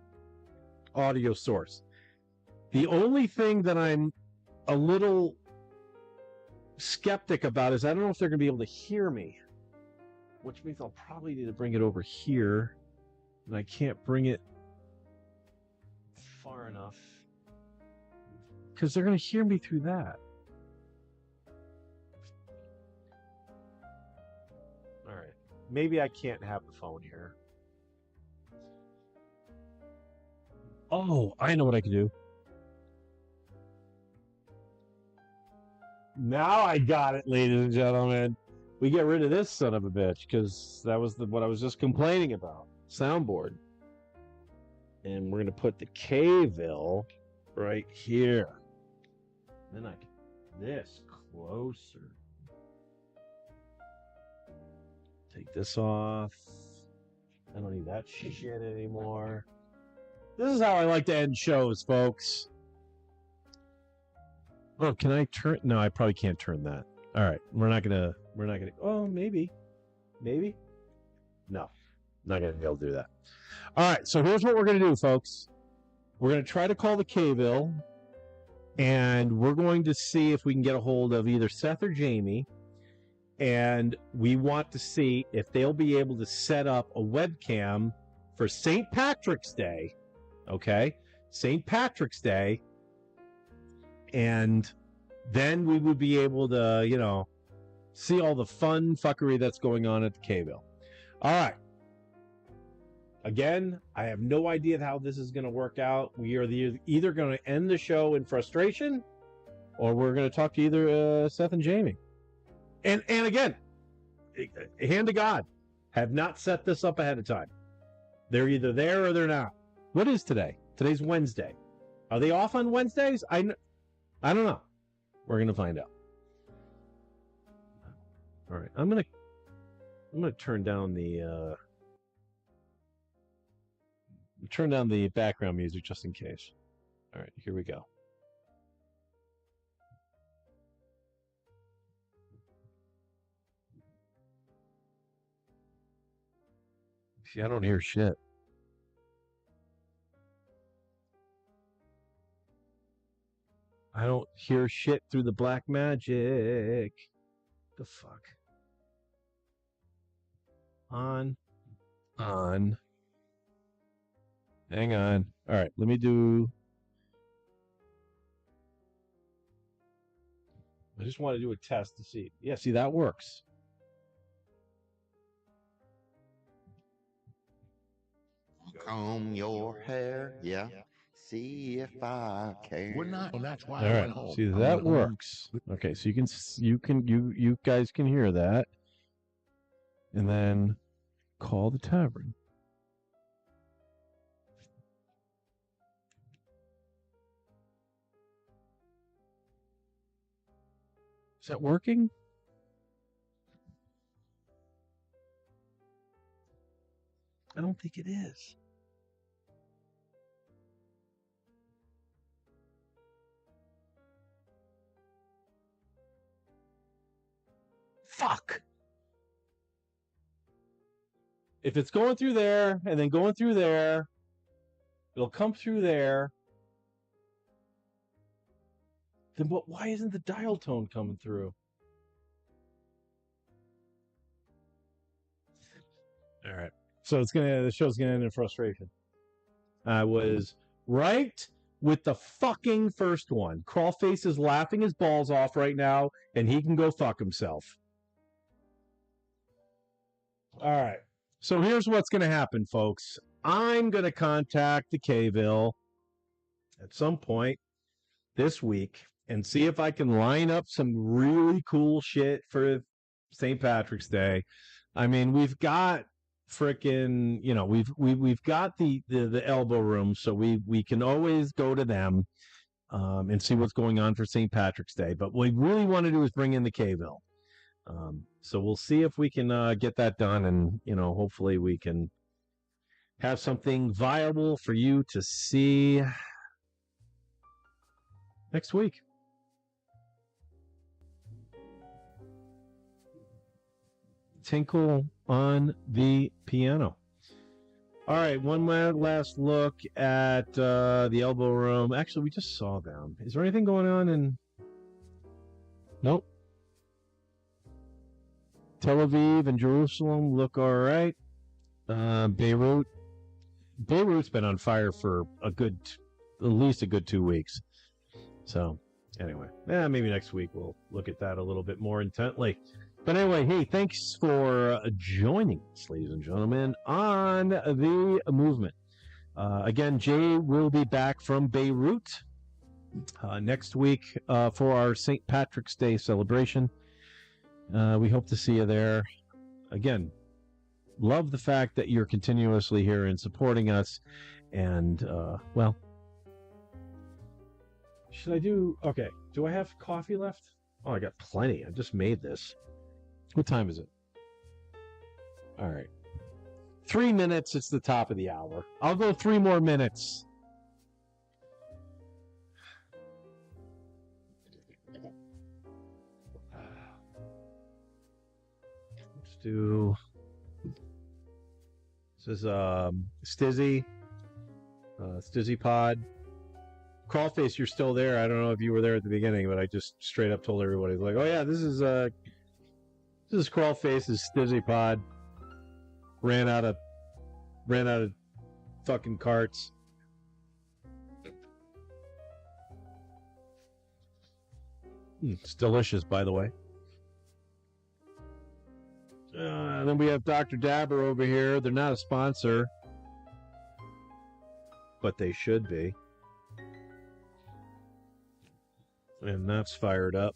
audio source. The only thing that I'm a little skeptic about is I don't know if they're going to be able to hear me, which means I'll probably need to bring it over here, and I can't bring it far enough because they're going to hear me through that. All right, maybe I can't have the phone here. Oh, I know what I can do. Now I got it, ladies and gentlemen. We get rid of this son of a bitch because that was what I was just complaining about. Soundboard. And we're going to put the Kville right here. Then I can this closer. Take this off. I don't need that shit anymore. This is how I like to end shows, folks. Oh, can I turn? No, I probably can't turn that. All right, we're not gonna. Oh, maybe. No, not gonna be able to do that. All right, so here's what we're gonna do, folks. We're gonna try to call the Kville, and we're going to see if we can get a hold of either Seth or Jamie, and we want to see if they'll be able to set up a webcam for St. Patrick's Day. Okay, St. Patrick's Day. And then we would be able to, you know, see all the fun fuckery that's going on at the Kville. All right. Again, I have no idea how this is going to work out. We are either going to end the show in frustration, or we're going to talk to either Seth and Jamie. And again, hand to God, have not set this up ahead of time. They're either there or they're not. What is today? Today's Wednesday. Are they off on Wednesdays? I don't know. We're gonna find out. All right, I'm gonna turn down the background music just in case. All right, here we go. See, I don't hear shit. I don't hear shit through the black magic. The fuck? On. Hang on. All right, let me do. I just want to do a test to see. Yeah, see, that works. Comb your hair, yeah. See if I care. We're not. Well, that's why All I right. went home. See, that works. Okay, so you guys can hear that, and then call the tavern. Is that working? I don't think it is. Fuck. If it's going through there and then going through there, it'll come through there. Then what? Why isn't the dial tone coming through? All right. So the show's gonna end in frustration. I was right with the fucking first one. Crawlface is laughing his balls off right now, and he can go fuck himself. All right. So here's what's going to happen, folks. I'm going to contact the K-ville at some point this week and see if I can line up some really cool shit for St. Patrick's Day. I mean, we've got frickin', we've got the elbow room, so we can always go to them and see what's going on for St. Patrick's Day. But what we really want to do is bring in the K-ville. So we'll see if we can get that done, and hopefully we can have something viable for you to see next week. Tinkle on the piano. All right, one last look at the elbow room. Actually, we just saw them. Is there anything going on in... Nope. Tel Aviv and Jerusalem look all right. Beirut's been on fire for at least a good 2 weeks. So, anyway, maybe next week we'll look at that a little bit more intently. But anyway, hey, thanks for joining us, ladies and gentlemen, on the movement. Again, Jay will be back from Beirut next week for our St. Patrick's Day celebration. We hope to see you there. Again, love the fact that you're continuously here and supporting us. And, should I do... Okay, do I have coffee left? Oh, I got plenty. I just made this. What time is it? All right. 3 minutes. It's the top of the hour. I'll go 3 more minutes. Let's do... This is Stizzy. Stizzy Pod. Crawlface, you're still there. I don't know if you were there at the beginning, but I just straight up told everybody, like, oh yeah, this is Crawlface's Stizzy Pod. Ran out of fucking carts. It's delicious, by the way. And then we have Dr. Dabber over here. They're not a sponsor, but they should be. And that's fired up.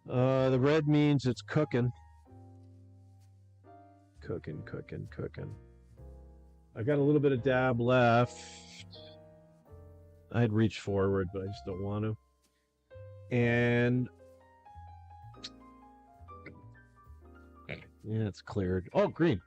The red means it's cooking. Cooking. I got a little bit of dab left. I'd reach forward, but I just don't want to. And yeah, it's cleared. Oh, green.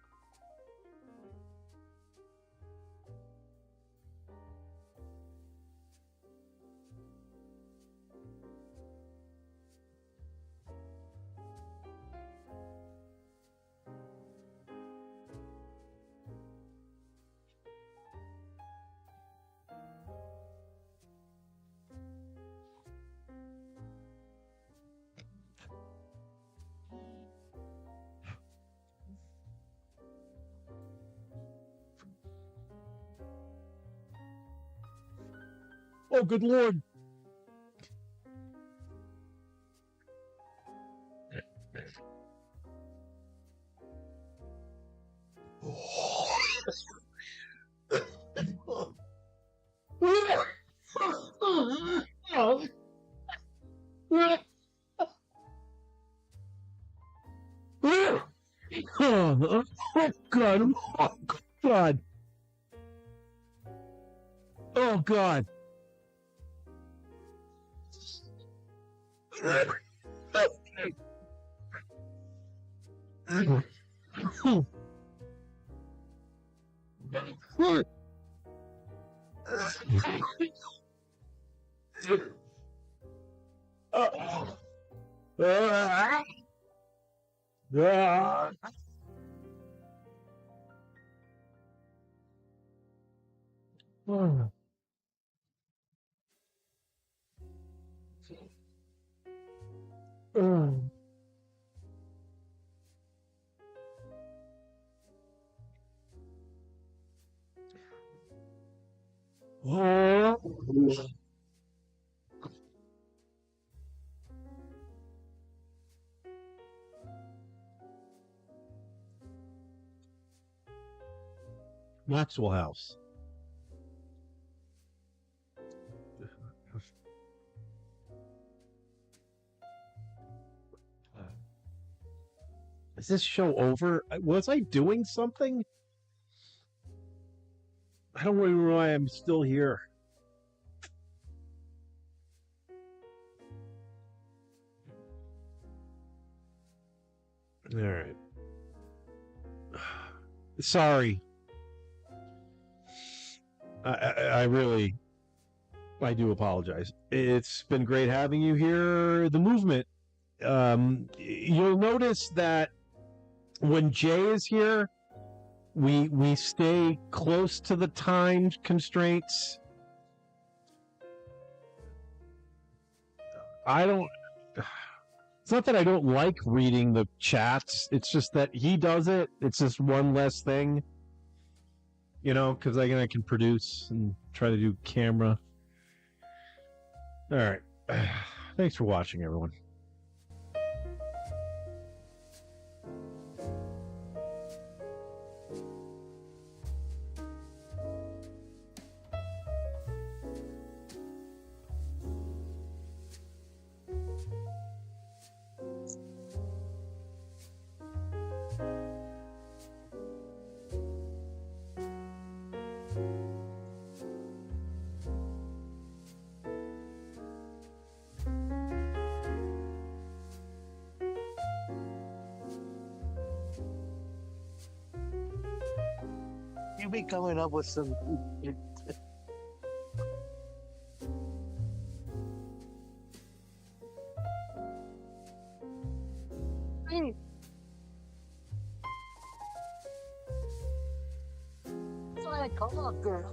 Oh, good Lord. Oh, God. Oh, God. Oh, God. Ah! Ah! Maxwell House. Is this show over? Was I doing something? I don't know why I'm still here. All right. Sorry. I really, I do apologize. It's been great having you here. The movement. You'll notice that when Jay is here, we stay close to the time constraints. It's not that I don't like reading the chats. It's just that he does it. It's just one less thing, because I can produce and try to do camera. All right. Thanks for watching, everyone. You be coming up with some. It's like, come on, girl.